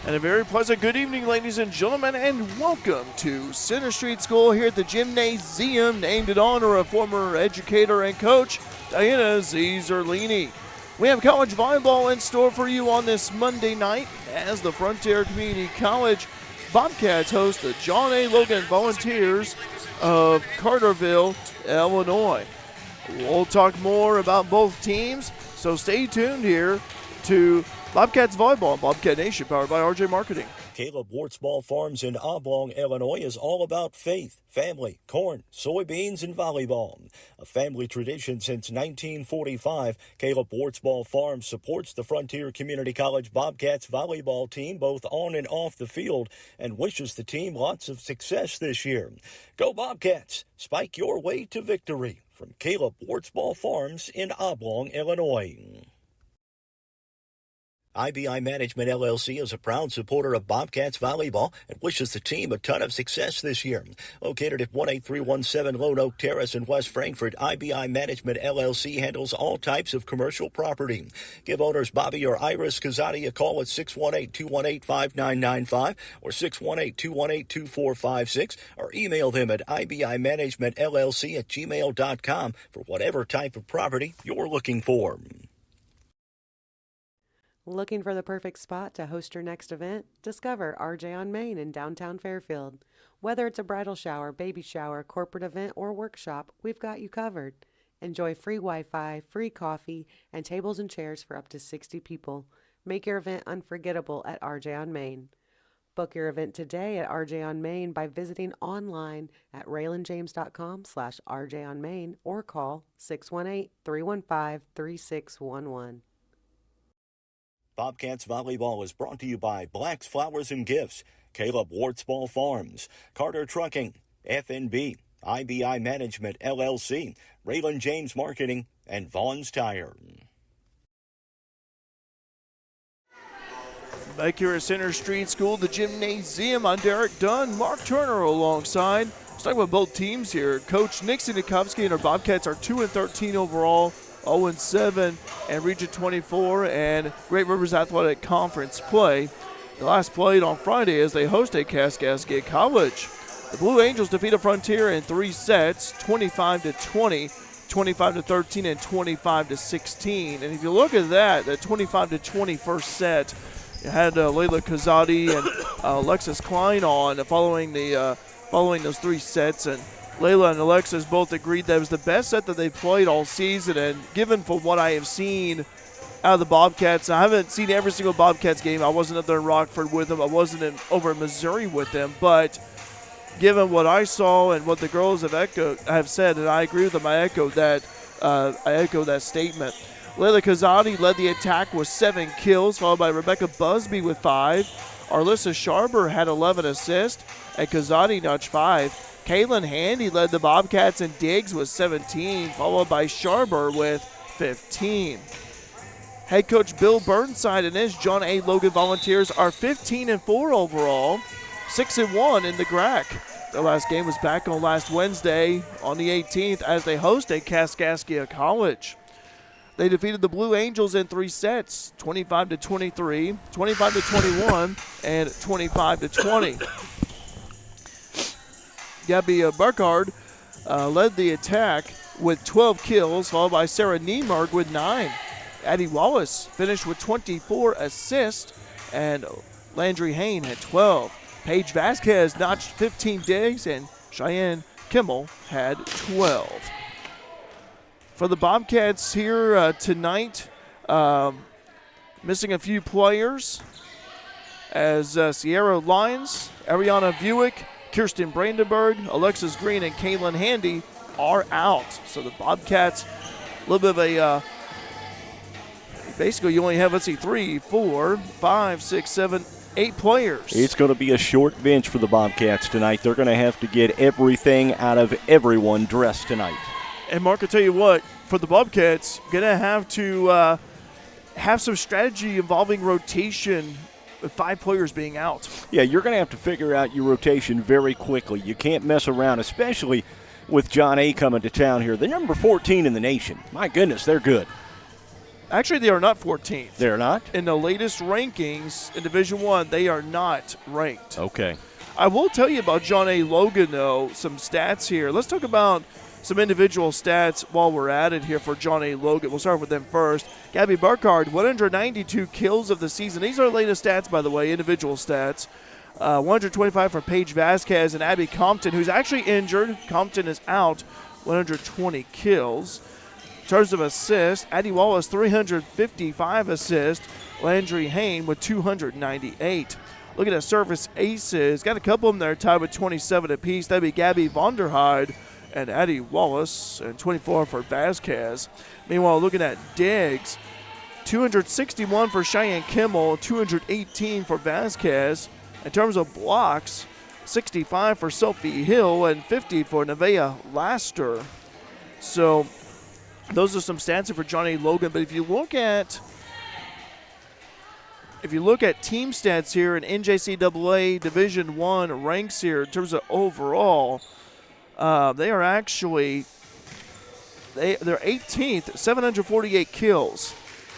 And a very pleasant good evening, ladies and gentlemen, and welcome to Center Street School here at the Gymnasium, named in honor of former educator and coach Diana Z. Zerlini. We have college volleyball in store for you on this Monday night as the Frontier Community College Bobcats host the John A. Logan Volunteers of Carterville, Illinois. We'll talk more about both teams, so stay tuned here to Bobcats Volleyball on Bobcat Nation, powered by RJ Marketing. Caleb Wartsball Farms in Oblong, Illinois is all about faith, family, corn, soybeans, and volleyball. A family tradition since 1945, Caleb Wartsball Farms supports the Frontier Community College Bobcats volleyball team both on and off the field and wishes the team lots of success this year. Go Bobcats! Spike your way to victory. From Caleb Wartsball Farms in Oblong, Illinois. IBI Management LLC is a proud supporter of Bobcats volleyball and wishes the team a ton of success this year. Located at 18317 Lone Oak Terrace in West Frankfort, IBI Management LLC handles all types of commercial property. Give owners Bobby or Iris Kazadi a call at 618-218-5995 or 618-218-2456 or email them at ibimanagementllc@gmail.com for whatever type of property you're looking for. Looking for the perfect spot to host your next event? Discover RJ on Main in downtown Fairfield. Whether it's a bridal shower, baby shower, corporate event, or workshop, we've got you covered. Enjoy free Wi-Fi, free coffee, and tables and chairs for up to 60 people. Make your event unforgettable at RJ on Main. Book your event today at RJ on Main by visiting online at raylanjames.com/RJ on Main or call 618-315-3611. Bobcats Volleyball is brought to you by Black's Flowers and Gifts, Caleb Wartsball Farms, Carter Trucking, FNB, IBI Management LLC, Raylan James Marketing, and Vaughn's Tire. Back here at Center Street School, the Gymnasium, I'm Derek Dunn, Mark Turner alongside. Let's talk about both teams here. Coach Nick Sinikovsky and our Bobcats are 2-13 overall. 0-7 and Region 24 and Great Rivers Athletic Conference play. The last played on Friday as they hosted Kaskaskia College. The Blue Angels defeated Frontier in 3 sets, 25-20, 25-13, and 25-16. And if you look at that 25-20 first set, you had Layla Kazadi and Alexis Klein on following those 3 sets, and Layla and Alexis both agreed that it was the best set that they played all season, and given from what I have seen out of the Bobcats, I haven't seen every single Bobcats game. I wasn't up there in Rockford with them. I wasn't over in Missouri with them, but given what I saw and what the girls have said, and I agree with them, I echo that statement. Layla Kazadi led the attack with 7 kills, followed by Rebecca Busby with 5. Arlissa Sharber had 11 assists, and Kazadi notched 5. Kaylin Handy led the Bobcats in digs with 17, followed by Sharber with 15. Head coach Bill Burnside and his John A. Logan Volunteers are 15-4 overall, 6-1 in the GRAC. Their last game was back on last Wednesday on the 18th as they hosted Kaskaskia College. They defeated the Blue Angels in 3 sets, 25-23, 25-21, and 25-20. Gabby Burkhardt led the attack with 12 kills, followed by Sarah Niemark with 9. Addie Wallace finished with 24 assists, and Landry Hain had 12. Paige Vasquez notched 15 digs, and Cheyenne Kimmel had 12. For the Bobcats here tonight, missing a few players as Sierra Lyons, Ariana Buick, Kirsten Brandenburg, Alexis Green, and Kaylin Handy are out. So the Bobcats, a little bit of a, basically you only have, 3, 4, 5, 6, 7, 8 players. It's going to be a short bench for the Bobcats tonight. They're going to have to get everything out of everyone dressed tonight. And Mark, I'll tell you what, for the Bobcats, going to have to have some strategy involving rotation with 5 players being out. Yeah, you're going to have to figure out your rotation very quickly. You can't mess around, especially with John A. coming to town here. The number 14 in the nation. My goodness, they're good. Actually, they are not 14th. They're not? In the latest rankings in Division I, they are not ranked. Okay. I will tell you about John A. Logan, though, some stats here. Let's talk about some individual stats while we're at it here for John A. Logan. We'll start with them first. Gabby Burkhardt, 192 kills of the season. These are the latest stats, by the way, individual stats. 125 for Paige Vasquez and Abby Compton, who's actually injured. Compton is out, 120 kills. In terms of assists, Addie Wallace, 355 assists. Landry Hain with 298. Looking at service aces, got a couple of them there tied with 27 apiece. That'd be Gabby Vonderheide and Addie Wallace, and 24 for Vasquez. Meanwhile, looking at digs, 261 for Cheyenne Kimmel, 218 for Vasquez. In terms of blocks, 65 for Sophie Hill and 50 for Nevaeh Laster. So those are some stats for Johnny Logan. But if you look at team stats here in NJCAA Division I ranks here in terms of overall, they are actually they're 18th, 748 kills.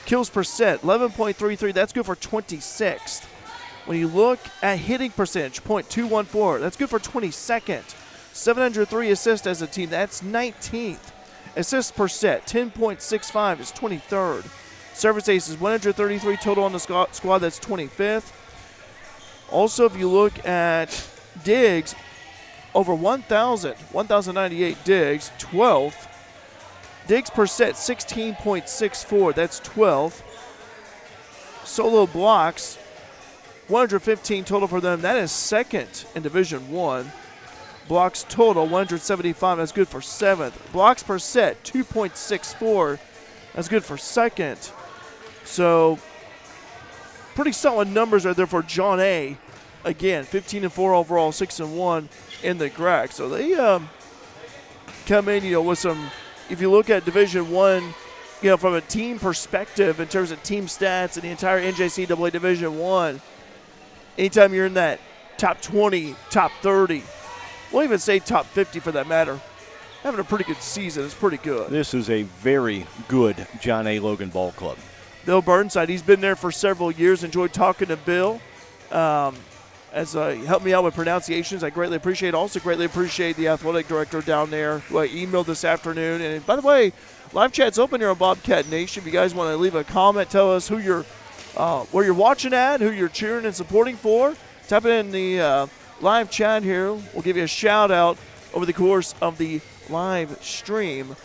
Kills per set, 11.33. That's good for 26th. When you look at hitting percentage, .214, that's good for 22nd. 703 assists as a team, that's 19th. Assists per set, 10.65 is 23rd. Service aces, 133 total on the squad, that's 25th. Also, if you look at digs, over 1,098 digs, 12th. Digs per set, 16.64, that's 12th. Solo blocks, 115 total for them. That is second in Division I. Blocks total, 175. That's good for 7th. Blocks per set, 2.64. That's good for 2nd. So, pretty solid numbers right there for John A. Again, 15-4 overall, 6-1 in the GRAC. So they come in, with some. If you look at Division I, from a team perspective in terms of team stats and the entire NJCAA Division I. Anytime you're in that top 20, top 30, we'll even say top 50 for that matter, having a pretty good season is pretty good. This is a very good John A. Logan ball club. Bill Burnside, he's been there for several years. Enjoyed talking to Bill. As he helped me out with pronunciations, I greatly appreciate it. Also greatly appreciate the athletic director down there who I emailed this afternoon. And by the way, live chat's open here on Bobcat Nation. If you guys want to leave a comment, tell us who you're where you're watching at, who you're cheering and supporting for. Type it in the live chat here. We'll give you a shout out over the course of the live stream.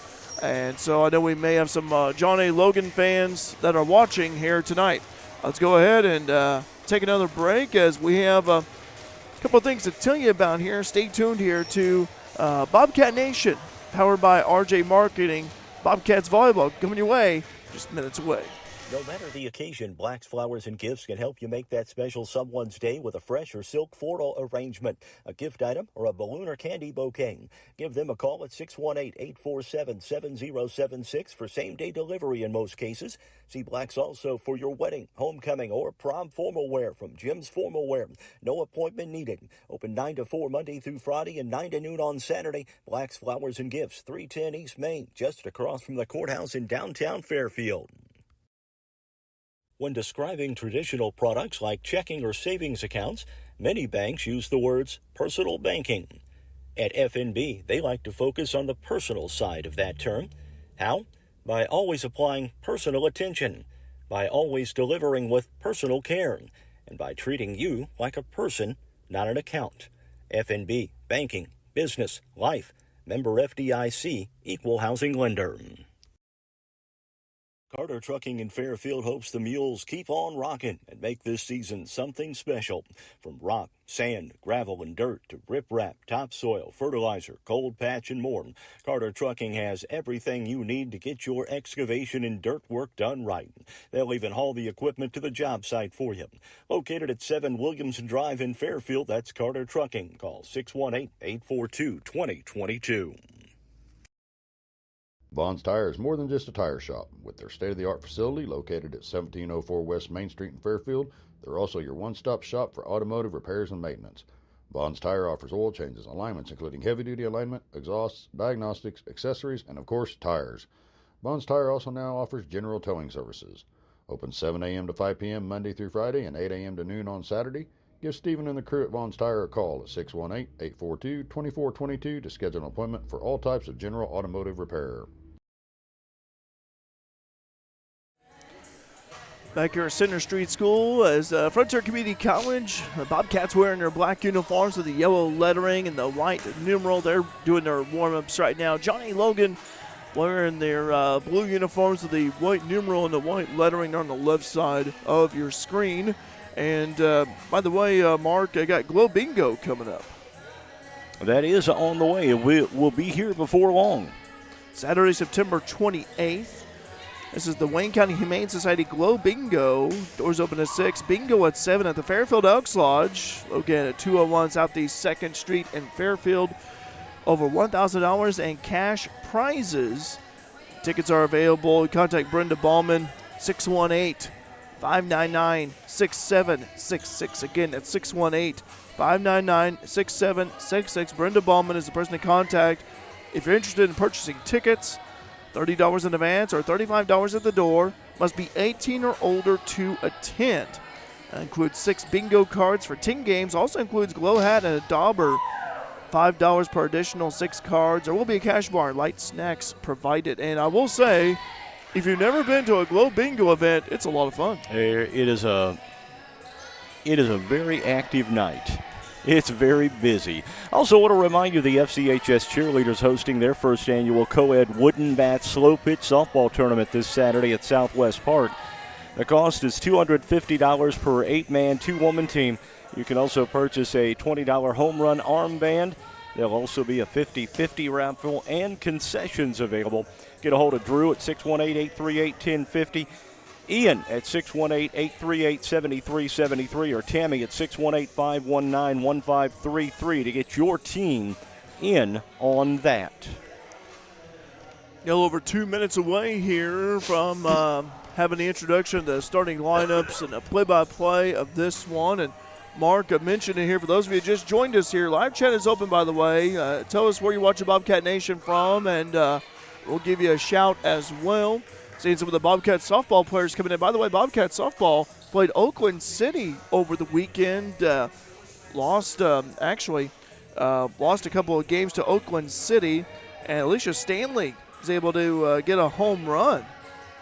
And so I know we may have some John A. Logan fans that are watching here tonight. Let's go ahead and take another break as we have a couple of things to tell you about here. Stay tuned here to Bobcat Nation, powered by RJ Marketing. Bobcats Volleyball coming your way just minutes away. No matter the occasion, Black's Flowers and Gifts can help you make that special someone's day with a fresh or silk floral arrangement, a gift item, or a balloon or candy bouquet. Give them a call at 618-847-7076 for same-day delivery in most cases. See Black's also for your wedding, homecoming, or prom formal wear from Jim's Formal Wear. No appointment needed. Open 9 to 4 Monday through Friday and 9 to noon on Saturday. Black's Flowers and Gifts, 310 East Main, just across from the courthouse in downtown Fairfield. When describing traditional products like checking or savings accounts, many banks use the words personal banking. At FNB, they like to focus on the personal side of that term. How? By always applying personal attention, by always delivering with personal care, and by treating you like a person, not an account. FNB, banking, business, life, member FDIC, equal housing lender. Carter Trucking in Fairfield hopes the Mules keep on rocking and make this season something special. From rock, sand, gravel, and dirt to riprap, topsoil, fertilizer, cold patch, and more, Carter Trucking has everything you need to get your excavation and dirt work done right. They'll even haul the equipment to the job site for you. Located at 7 Williamson Drive in Fairfield, that's Carter Trucking. Call 618-842-2022. Bond's Tire is more than just a tire shop. With their state-of-the-art facility located at 1704 West Main Street in Fairfield, they're also your one-stop shop for automotive repairs and maintenance. Bond's Tire offers oil changes, alignments including heavy-duty alignment, exhausts, diagnostics, accessories, and of course, tires. Bonds Tire also now offers general towing services. Open 7 a.m. to 5 p.m. Monday through Friday and 8 a.m. to noon on Saturday. Give Stephen and the crew at Bonds Tire a call at 618-842-2422 to schedule an appointment for all types of general automotive repair. Back here at Center Street School as Frontier Community College, the Bobcats wearing their black uniforms with the yellow lettering and the white numeral. They're doing their warm-ups right now. Johnny Logan wearing their blue uniforms with the white numeral and the white lettering on the left side of your screen. And by the way, Mark, I got Glow Bingo coming up. That is on the way. We'll be here before long. Saturday, September 28th. This is the Wayne County Humane Society Glow Bingo. Doors open at 6. Bingo at 7 at the Fairfield Elks Lodge. Located at 201 Southeast 2nd Street in Fairfield. Over $1,000 and cash prizes. Tickets are available. Contact Brenda Ballman, 618-599-6766. Again, that's 618-599-6766. Brenda Ballman is the person to contact if you're interested in purchasing tickets. $30 in advance or $35 at the door. Must be 18 or older to attend. That includes 6 bingo cards for 10 games. Also includes glow hat and a dauber. $5 per additional 6 cards. There will be a cash bar and light snacks provided. And I will say, if you've never been to a Glow Bingo event, it's a lot of fun. It is a very active night. It's very busy. Also want to remind you the FCHS cheerleaders hosting their first annual co-ed wooden bat slow pitch softball tournament this Saturday at Southwest Park. The cost is $250 per 8-man, 2-woman team. You can also purchase a $20 home run armband. There'll also be a 50-50 raffle and concessions available. Get a hold of Drew at 618-838-1050. Ian at 618-838-7373 or Tammy at 618-519-1533 to get your team in on that. A little over 2 minutes away here from having the introduction of the starting lineups and a play-by-play of this one. And Mark, I mentioned it here for those of you who just joined us here. Live chat is open, by the way. Tell us where you're watching Bobcat Nation from, and we'll give you a shout as well. Seeing some of the Bobcat softball players coming in. By the way, Bobcat softball played Oakland City over the weekend. Lost a couple of games to Oakland City, and Alicia Stanley was able to get a home run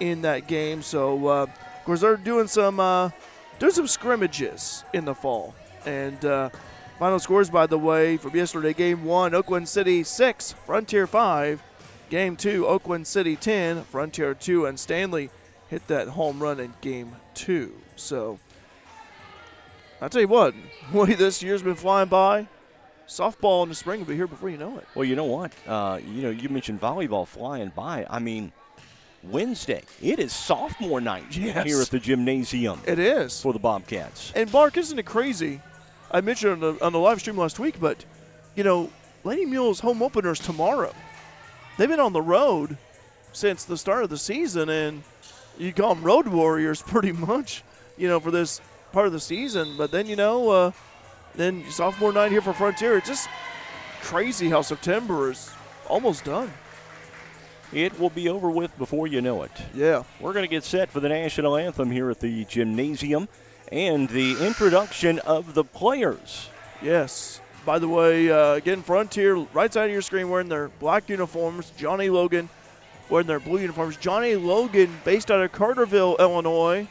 in that game. So, of course, they're doing some scrimmages in the fall. And final scores, by the way, from yesterday, Game 1, Oakland City 6, Frontier 5. Game 2, Oakland City 10, Frontier 2, and Stanley hit that home run in Game 2. So, I'll tell you what, the way this year's been flying by, softball in the spring will be here before you know it. Well, you know what? You mentioned volleyball flying by. I mean, Wednesday, it is sophomore night here at the gymnasium. It is. For the Bobcats. And, Mark, isn't it crazy? I mentioned on the live stream last week, but, Lady Mule's home opener's tomorrow. They've been on the road since the start of the season, and you call them road warriors pretty much, for this part of the season. But then, then sophomore night here for Frontier. It's just crazy how September is almost done. It will be over with before you know it. Yeah. We're going to get set for the national anthem here at the gymnasium and the introduction of the players. Yes. By the way, again, Frontier, right side of your screen, wearing their black uniforms. Johnny Logan wearing their blue uniforms. Johnny Logan, based out of Carterville, Illinois, a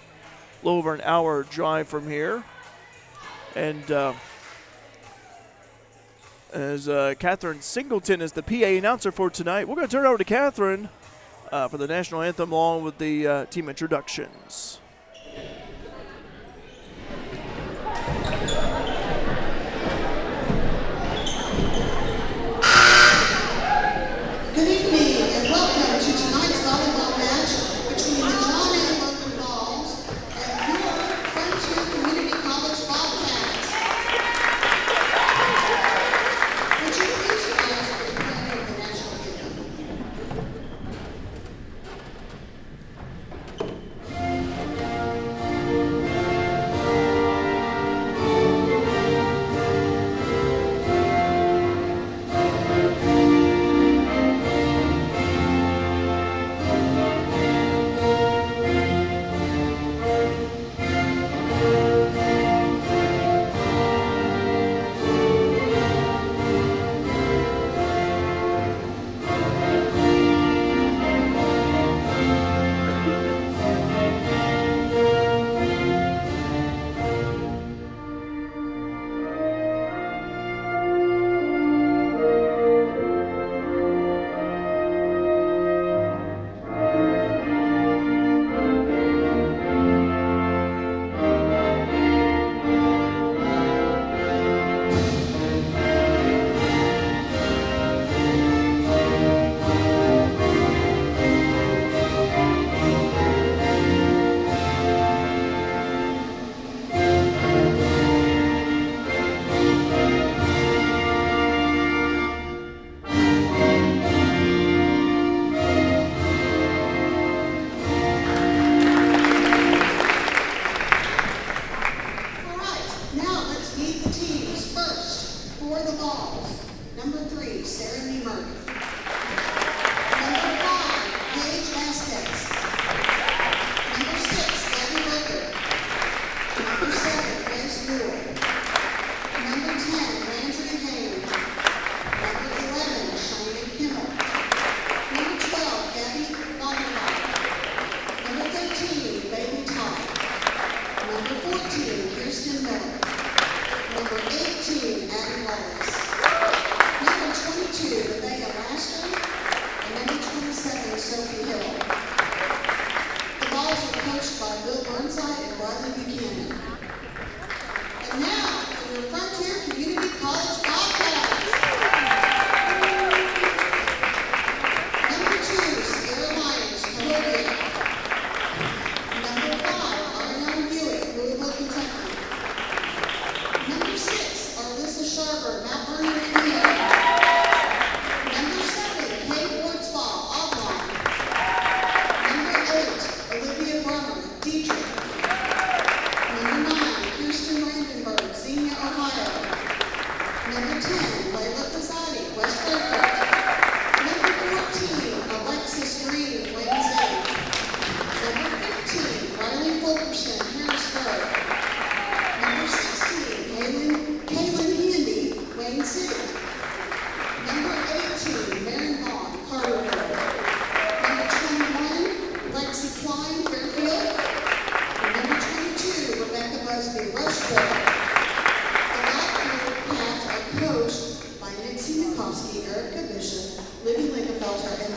little over an hour drive from here. And as Catherine Singleton is the PA announcer for tonight, we're going to turn it over to Catherine for the national anthem along with the team introductions. Good evening and welcome to tonight's volleyball match between the John and Logan Balls and your Frontier Community College Bobcats. Would you please rise for the playing of the national anthem?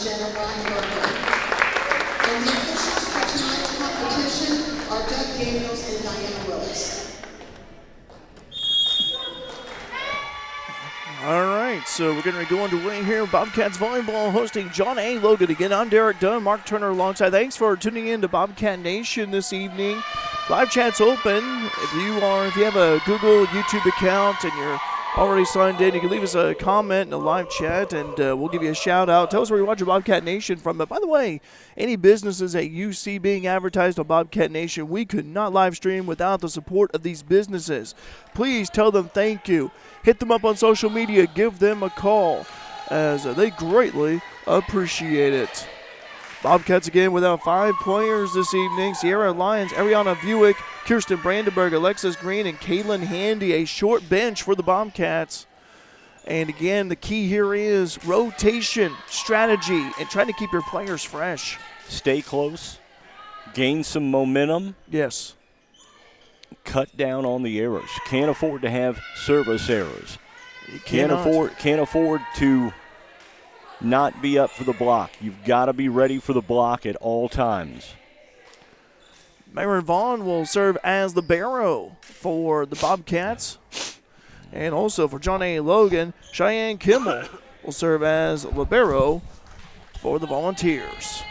Jenna Reinberger. And the officials for tonight's competition are Doug Daniels and Diana Willis. All right, so we're going to go underway here. Bobcats Volleyball hosting John A. Logan again. I'm Derek Dunn, Mark Turner alongside. Thanks for tuning in to Bobcat Nation this evening. Live chat's open. If you have a Google, YouTube account and you're already signed in, you can leave us a comment in the live chat, and we'll give you a shout out. Tell us where you're watching Bobcat Nation from. But by the way, any businesses that you see being advertised on Bobcat Nation, we could not live stream without the support of these businesses. Please tell them thank you. Hit them up on social media. Give them a call, as they greatly appreciate it. Bobcats again without 5 players this evening. Sierra Lyons, Ariana Buick, Kirsten Brandenburg, Alexis Green, and Kaylin Handy. A short bench for the Bobcats. And again, the key here is rotation, strategy, and trying to keep your players fresh. Stay close, gain some momentum. Yes. Cut down on the errors. Can't afford to have service errors. You Can't afford to not be up for the block. You've got to be ready for the block at all times. Myron Vaughn will serve as the barrow for the Bobcats. And also for John A. Logan, Cheyenne Kimmel will serve as libero for the Volunteers.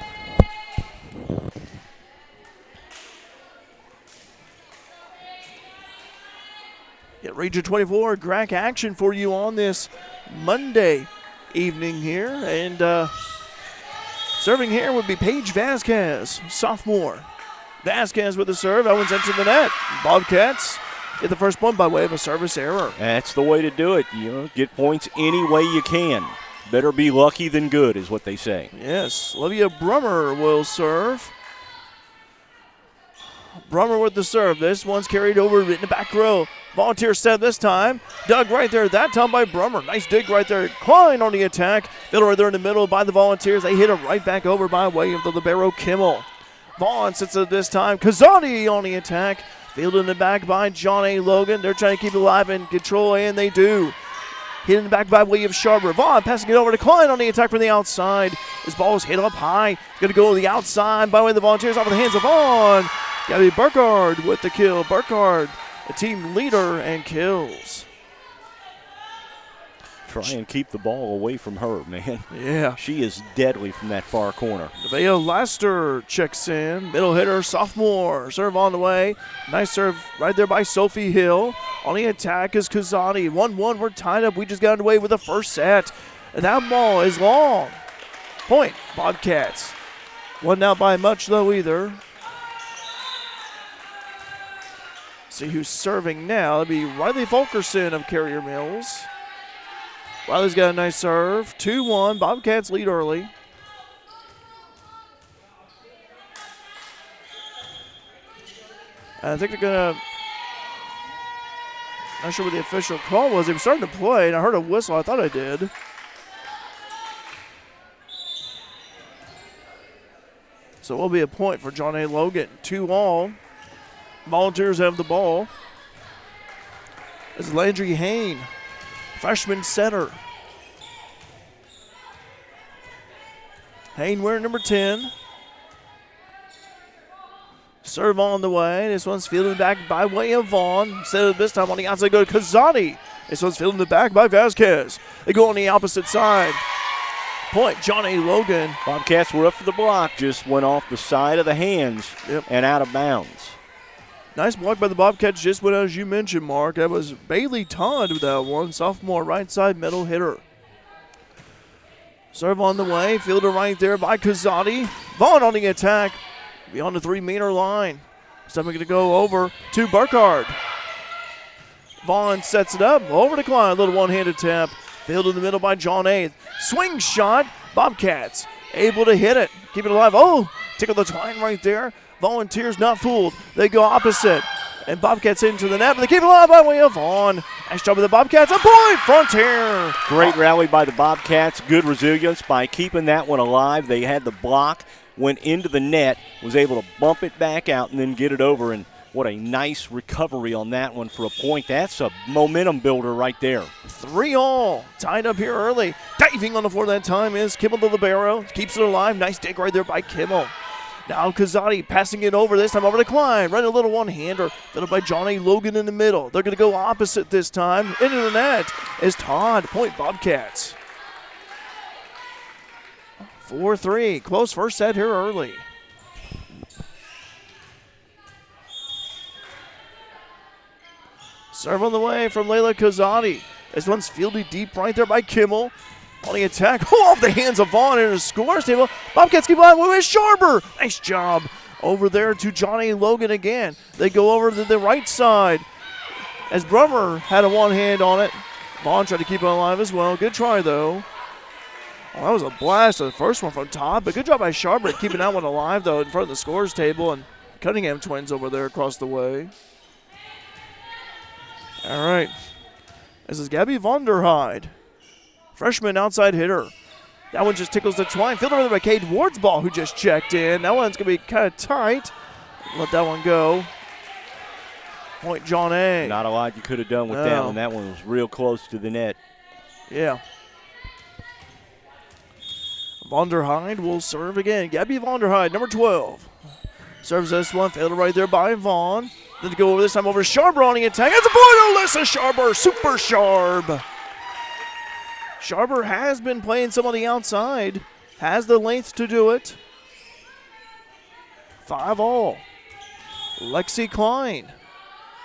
Get Region 24 GRAC action for you on this Monday evening here. And serving here would be Paige Vasquez, sophomore. Vasquez with the serve. That one's into the net. Bobcats get the first one by way of a service error. That's the way to do it. Get points any way you can. Better be lucky than good is what they say. Yes, Olivia Brummer will serve. Brummer with the serve. This one's carried over in the back row. Volunteer set this time. Dug right there that time by Brummer. Nice dig right there. Klein on the attack. Fiddle right there in the middle by the Volunteers. They hit him right back over by way of the libero Kimmel. Vaughn sits it this time. Kazani on the attack. Fielded in the back by John A. Logan. They're trying to keep it alive and control, and they do. Hit in the back by way of Sharper. Vaughn passing it over to Klein on the attack from the outside. His ball is hit up high. Going to go to the outside by way of the Volunteers off of the hands of Vaughn. Got to be Burkhardt with the kill. Burkhardt, the team leader, and kills. Try and keep the ball away from her, man. Yeah. She is deadly from that far corner. Nevaeh Laster checks in. Middle hitter, sophomore. Serve on the way. Nice serve right there by Sophie Hill. On the attack is Kazani. 1-1, we're tied up. We just got away with the first set. And that ball is long. Point, Bobcats. Wasn't out by much, though, either. See who's serving now. It'll be Riley Fulkerson of Carrier Mills. Riley's got a nice serve. 2-1. Bobcats lead early. I think they're going to... Not sure what the official call was. They were starting to play, and I heard a whistle. I thought I did. So it will be a point for John A. Logan. 2-all. Volunteers have the ball. This is Landry Hain, freshman setter. Hain wearing number 10. Serve on the way. This one's fielded back by way of Vaughn. Instead of this time on the outside, go to Kazani. This one's fielded the back by Vasquez. They go on the opposite side. Point, John A. Logan. Bobcats were up for the block. Just went off the side of the hands and out of bounds. Nice block by the Bobcats, just went out as you mentioned, Mark. That was Bailey Todd with that one, sophomore right side middle hitter. Serve on the way, fielder right there by Kazadi. Vaughn on the attack, beyond the 3-meter line. Something going to go over to Burkhardt. Vaughn sets it up, over to Klein, a little one-handed tap. Fielded in the middle by John A. Swing shot, Bobcats able to hit it, keep it alive. Oh, tickle the twine right there. Volunteers not fooled. They go opposite. And Bobcats into the net, but they keep it alive by way of Vaughn. Nice job of the Bobcats. A point, Frontier. Great rally by the Bobcats. Good resilience by keeping that one alive. They had the block, went into the net, was able to bump it back out, and then get it over and What a nice recovery on that one for a point. That's a momentum builder right there. 3-all. Tied up here early. Diving on the floor that time is Kimmel the libero. Keeps it alive. Nice dig right there by Kimmel. Now Kazadi passing it over, this time over to Klein. Running a little one-hander. Filled by Johnny Logan in the middle. They're going to go opposite this time. Into the net is Todd. Point Bobcats. 4-3. Close first set here early. Serve on the way from Layla Kazadi. This one's fielded deep right there by Kimmel. On the attack, off the hands of Vaughn into the scores table. Bobcats keep on with Sharper. Nice job over there to Johnny Logan again. They go over to the right side as Brummer had a one hand on it. Vaughn tried to keep it alive as well. Good try though. Well, that was a blast of the first one from Todd, but good job by Sharper keeping that one alive though in front of the scores table, and Cunningham twins over there across the way. All right, this is Gabby Vonderheide. Freshman outside hitter. That one just tickles the twine. Fielded over by Cade Ward's ball, who just checked in. That one's going to be kind of tight. Let that one go. Point John A. Not a lot you could have done with that one. That one was real close to the net. Yeah. Vonderheide will serve again. Gabby Vonderheide, number 12. Serves this one. Fielded right there by Vaughn. Then to go over this time over Sharper on the attack. That's a point. Alyssa Sharper. Super Sharp. Sharper has been playing some on the outside, has the length to do it. 5-all. Lexi Klein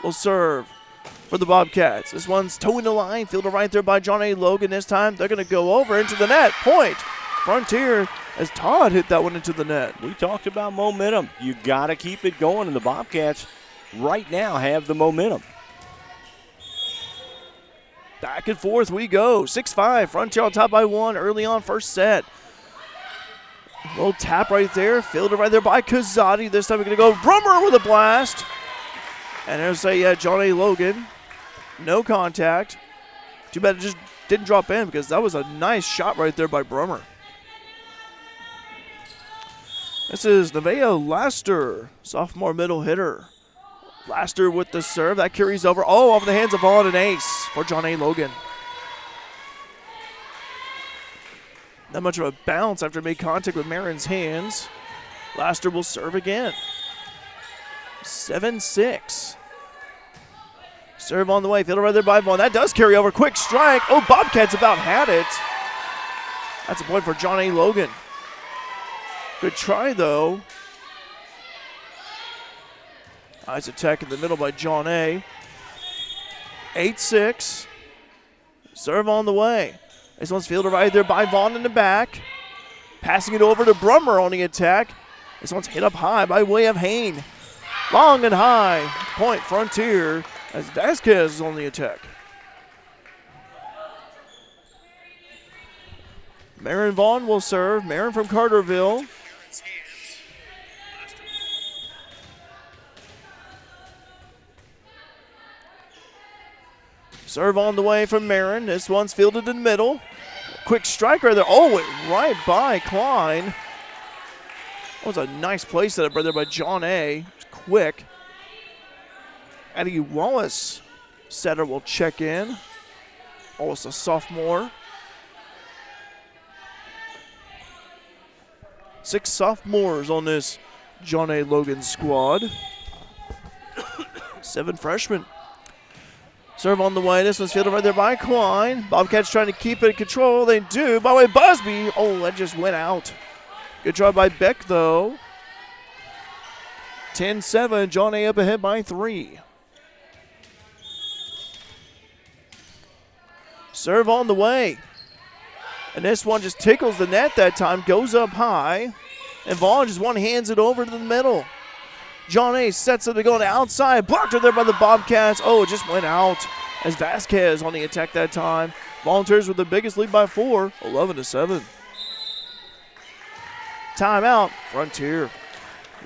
will serve for the Bobcats. This one's toeing the line, fielded right there by John A. Logan. This time they're going to go over into the net. Point Frontier as Todd hit that one into the net. We talked about momentum. You got to keep it going, and the Bobcats right now have the momentum. Back and forth we go. 6-5. Frontier on top by one early on first set. Little tap right there. Fielded right there by Kazadi. This time we're going to go Brummer with a blast. And there's John A. Logan. No contact. Too bad it just didn't drop in because that was a nice shot right there by Brummer. This is Nevaeh Laster, sophomore middle hitter. Laster with the serve. That carries over. Oh, off the hands of Vaughn, and ace for John A. Logan. Not much of a bounce after it made contact with Marin's hands. Laster will serve again. 7-6. Serve on the way. Fielder right there by Vaughn. That does carry over. Quick strike. Oh, Bobcats about had it. That's a point for John A. Logan. Good try, though. Nice attack in the middle by John A. 8-6. Serve on the way. This one's fielded right there by Vaughn in the back. Passing it over to Brummer on the attack. This one's hit up high by way of Hain. Long and high. Point Frontier as Vasquez is on the attack. Marin Vaughn will serve. Marin from Carterville. Serve on the way from Marin. This one's fielded in the middle. Quick strike right there. Oh, went right by Klein. That was a nice play setup right there by John A. Quick. Eddie Wallace, setter, will check in. Wallace, a sophomore. 6 sophomores on this John A. Logan squad. 7 freshmen. Serve on the way. This one's fielded right there by Klein. Bobcats trying to keep it in control. They do. By the way, Busby. Oh, that just went out. Good try by Beck, though. 10-7. John A. up ahead by 3. Serve on the way. And this one just tickles the net that time. Goes up high. And Vaughn just one-hands it over to the middle. John A. sets it to go on the outside. Blocked her there by the Bobcats. Oh, it just went out as Vasquez on the attack that time. Volunteers with the biggest lead by 4, 11-7. Timeout, Frontier.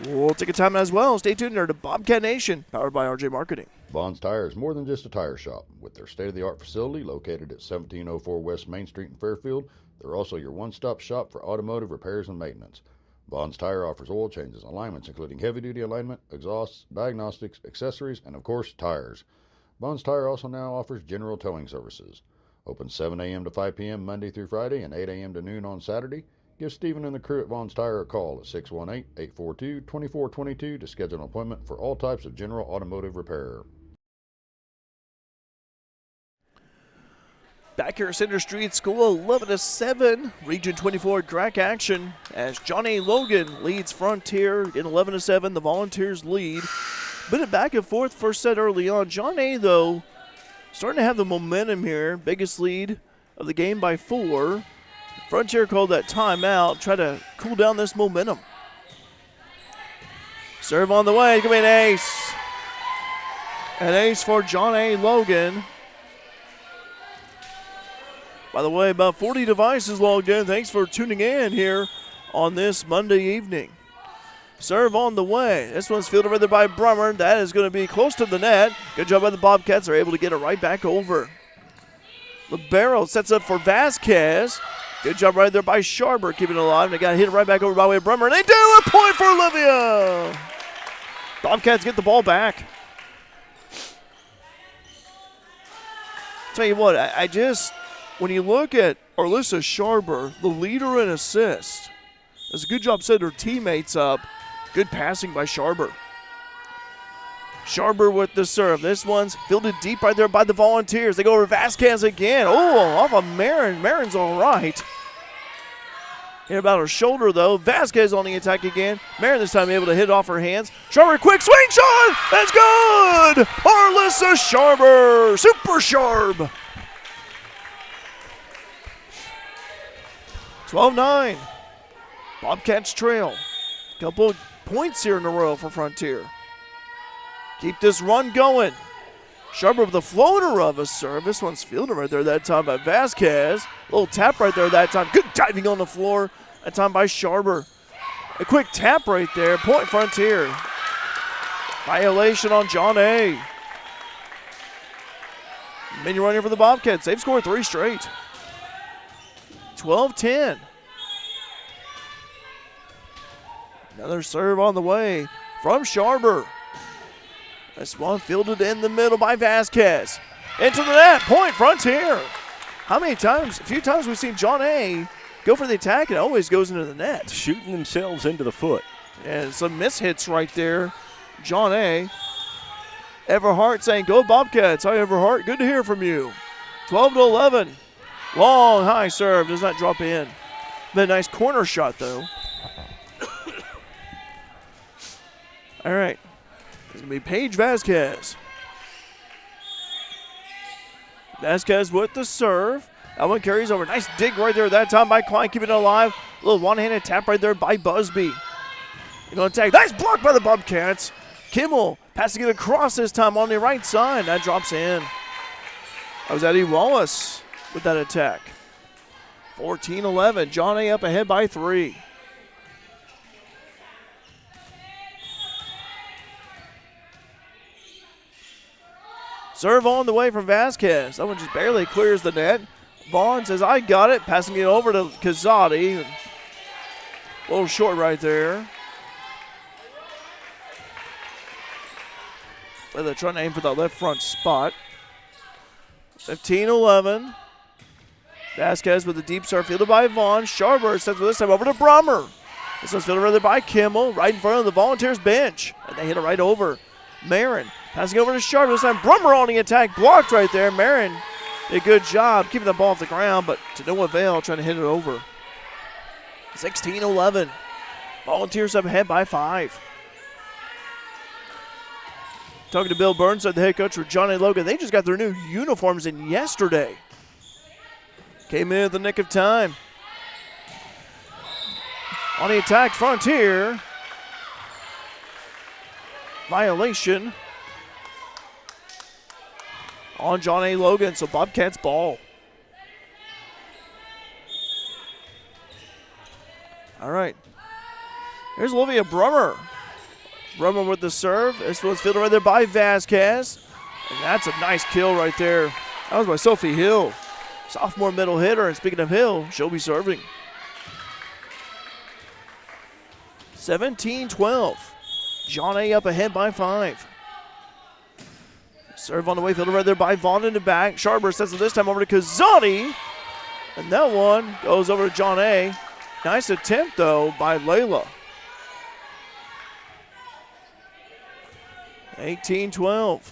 We'll take a timeout as well. Stay tuned to Bobcat Nation, powered by RJ Marketing. Bond's Tire is more than just a tire shop. With their state-of-the-art facility located at 1704 West Main Street in Fairfield, they're also your one-stop shop for automotive repairs and maintenance. Vaughn's Tire offers oil changes, alignments, including heavy-duty alignment, exhausts, diagnostics, accessories, and, of course, tires. Vaughn's Tire also now offers general towing services. Open 7 a.m. to 5 p.m. Monday through Friday and 8 a.m. to noon on Saturday. Give Stephen and the crew at Vaughn's Tire a call at 618-842-2422 to schedule an appointment for all types of general automotive repair. Back here at Center Street School, 11-7, Region 24 track action as Johnny Logan leads Frontier in 11-7. The Volunteers lead. Bit of back and forth first set early on. John A, though, starting to have the momentum here. Biggest lead of the game by 4. Frontier called that timeout, try to cool down this momentum. Serve on the way, it's going to be an ace. An ace for John A. Logan. By the way, about 40 devices logged in. Thanks for tuning in here on this Monday evening. Serve on the way. This one's fielded over there by Brummer. That is going to be close to the net. Good job by the Bobcats. They're able to get it right back over. Libero sets up for Vasquez. Good job right there by Sharber, keeping it alive. They got to hit it right back over by way of Brummer. And they do! A point for Olivia! Bobcats get the ball back. Tell you what, I just... When you look at Alyssa Sharber, the leader in assists, does a good job setting her teammates up. Good passing by Sharber. Sharber with the serve. This one's fielded deep right there by the Volunteers. They go over Vasquez again. Oh, off of Marin. Marin's all right. Hit about her shoulder, though. Vasquez on the attack again. Marin this time able to hit it off her hands. Sharber, quick swing shot. That's good. Alyssa Sharber. Super sharp. 12-9. Bobcats trail. Couple points here in a row for Frontier. Keep this run going. Sharper with a floater of a serve. This one's fielded right there that time by Vasquez. Little tap right there that time. Good diving on the floor. That time by Sharper. A quick tap right there. Point Frontier. Violation on John A. Mini run here for the Bobcats. They've scored 3 straight. 12-10. Another serve on the way from Sharber. This one fielded in the middle by Vasquez. Into the net. Point Frontier. How many times? A few times we've seen John A. go for the attack and it always goes into the net. Shooting themselves into the foot. And some mishits right there. John A. Everhart saying, go Bobcats. Hi, Everhart. Good to hear from you. 12-11. Long high serve. Does not drop in. Been a nice corner shot, though. All right. It's going to be Paige Vasquez. Vasquez with the serve. That one carries over. Nice dig right there that time by Klein, keeping it alive. A little one-handed tap right there by Busby. You know, attack. Nice block by the Bobcats. Kimmel passing it across this time on the right side. That drops in. That was Eddie Wallace with that attack. 14-11. John A. up ahead by 3. Serve on the way from Vasquez. That one just barely clears the net. Vaughn says, I got it. Passing it over to Kazadi. A little short right there. Well, they're trying to aim for the left front spot. 15-11. Vasquez with a deep serve fielded by Vaughn. Sharber sends this time over to Brummer. This one's fielded rather by Kimmel, right in front of the Volunteers bench. And they hit it right over. Marin passing over to Sharper. This time Brummer on the attack, blocked right there. Marin did a good job keeping the ball off the ground, but to no avail, trying to hit it over. 16-11. Volunteers up ahead by 5. Talking to Bill Burnside, the head coach for Johnny Logan. They just got their new uniforms in yesterday. Came in at the nick of time. On the attack, Frontier. Violation on John A. Logan, so Bobcats ball. All right. Here's Olivia Brummer. Brummer with the serve. This one's fielded right there by Vasquez. And that's a nice kill right there. That was by Sophie Hill. Sophomore middle hitter. And speaking of Hill, she'll be serving. 17-12. John A. up ahead by 5. Serve on the way, fielded right there by Vaughn in the back. Sharber sets it this time over to Kazani. And that one goes over to John A. Nice attempt, though, by Layla. 18-12.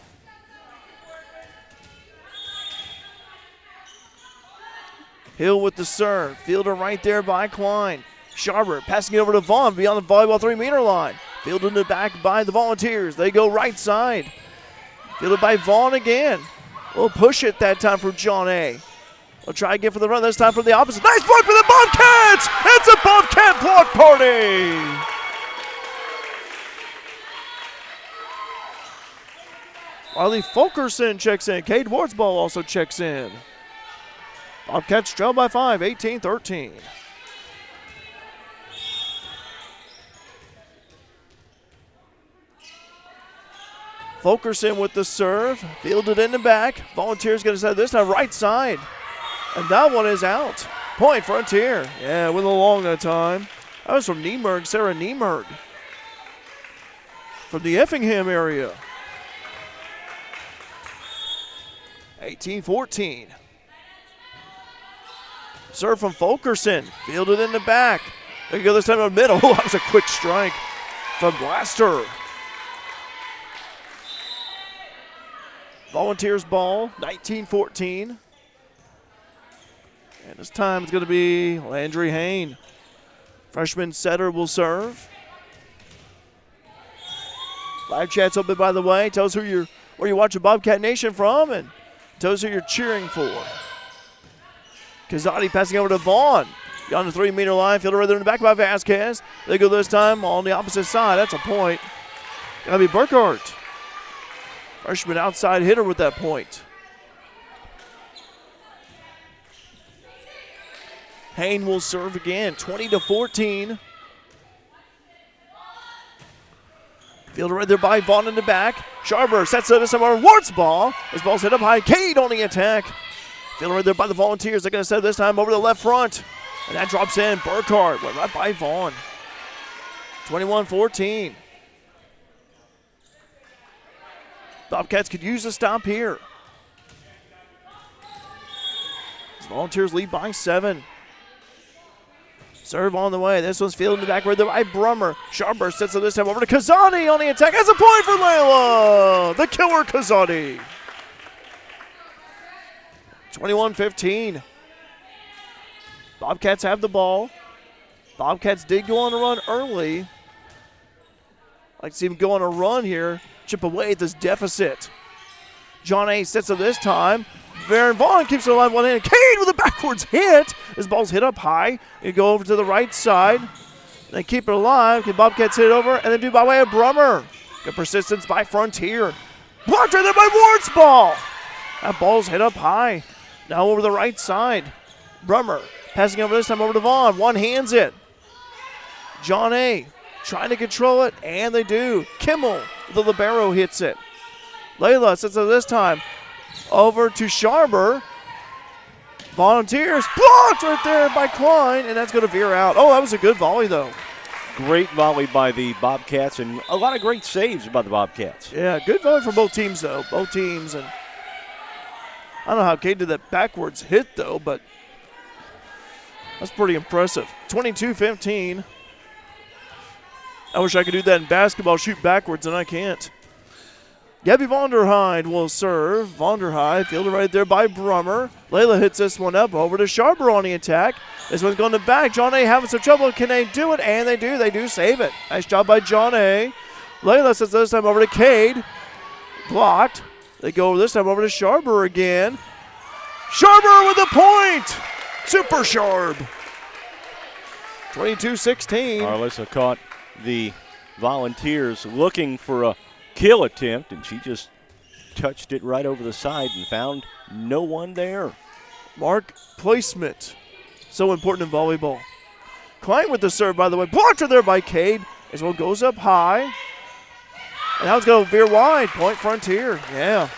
Hill with the serve. Fielder right there by Klein. Sharber passing it over to Vaughn beyond the volleyball 3-meter line. Fielded in the back by the Volunteers. They go right side. Fielded by Vaughn again. We'll push it that time for John A. We'll try again for the run. This time from the opposite. Nice block for the Bobcats! It's a Bobcat block party! Riley Fulkerson checks in. Cade Wardsball also checks in. Bobcats trail by 5, 18-13. Fulkerson with the serve. Fielded in the back. Volunteers going to set this time right side. And that one is out. Point Frontier. Yeah, with a long time. That was from Niemerg, Sarah Niemerg. From the Effingham area. 18-14. Serve from Fulkerson. Fielded in the back. They go this time in the middle. Oh, that was a quick strike from Blaster. Volunteers ball, 19-14. And this time it's going to be Landry Hain. Freshman setter will serve. Live chat's open, by the way. Tell us where you're watching Bobcat Nation from, and tell us who you're cheering for. Kazadi passing over to Vaughn. Beyond the 3-meter line, fielder right there in the back by Vasquez. They go this time on the opposite side. That's a point. Gotta be Burkhardt. Freshman outside hitter with that point. Hain will serve again, 20-14. Fielder right there by Vaughn in the back. Sharber sets it somewhere. Wart's ball. His ball's hit up high. Cade on the attack. Fielder right there by the Volunteers. They're going to set it this time over the left front. And that drops in. Burkhardt went right by Vaughn. 21-14. Bobcats could use a stop here. Volunteers lead by 7. Serve on the way. This one's fielded in the back right there by Brummer. Sharper sets it this time over to Kazani on the attack. That's a point for Layla. The killer Kazani. 21-15. Bobcats have the ball. Bobcats did go on a run early. I'd like to see them go on a run here. Chip away at this deficit. John A. sets it this time. Varen Vaughn keeps it alive one hand. Cade with a backwards hit. His ball's hit up high. You go over to the right side. They keep it alive. Can Bobcats hit it over? And then do by way of Brummer. Good persistence by Frontier. Blocked right there by Ward's ball. That ball's hit up high. Now over the right side. Brummer passing over this time over to Vaughn. One hands it. John A. trying to control it, and they do. Kimmel, the libero, hits it. Layla sets it this time over to Sharber. Volunteers blocked right there by Klein, and that's going to veer out. Oh, that was a good volley, though. Great volley by the Bobcats, and a lot of great saves by the Bobcats. Yeah, good volley from both teams, though. Both teams. And I don't know how Cade did that backwards hit, though, but that's pretty impressive. 22-15. I wish I could do that in basketball, shoot backwards, and I can't. Gabby Vonderheide will serve. Vonderheide fielded right there by Brummer. Layla hits this one up over to Sharper on the attack. This one's going to back. John A. having some trouble. Can they do it? And they do. They do save it. Nice job by John A. Layla sets this time over to Cade. Blocked. They go this time over to Sharper again. Sharper with the point. Super sharp. 22-16. Arlissa caught the Volunteers looking for a kill attempt, and she just touched it right over the side and found no one there. Mark placement. So important in volleyball. Klein with the serve, by the way. Blocked her there by Cade. As well goes up high. And now it's going to veer wide. Point Frontier. Yeah.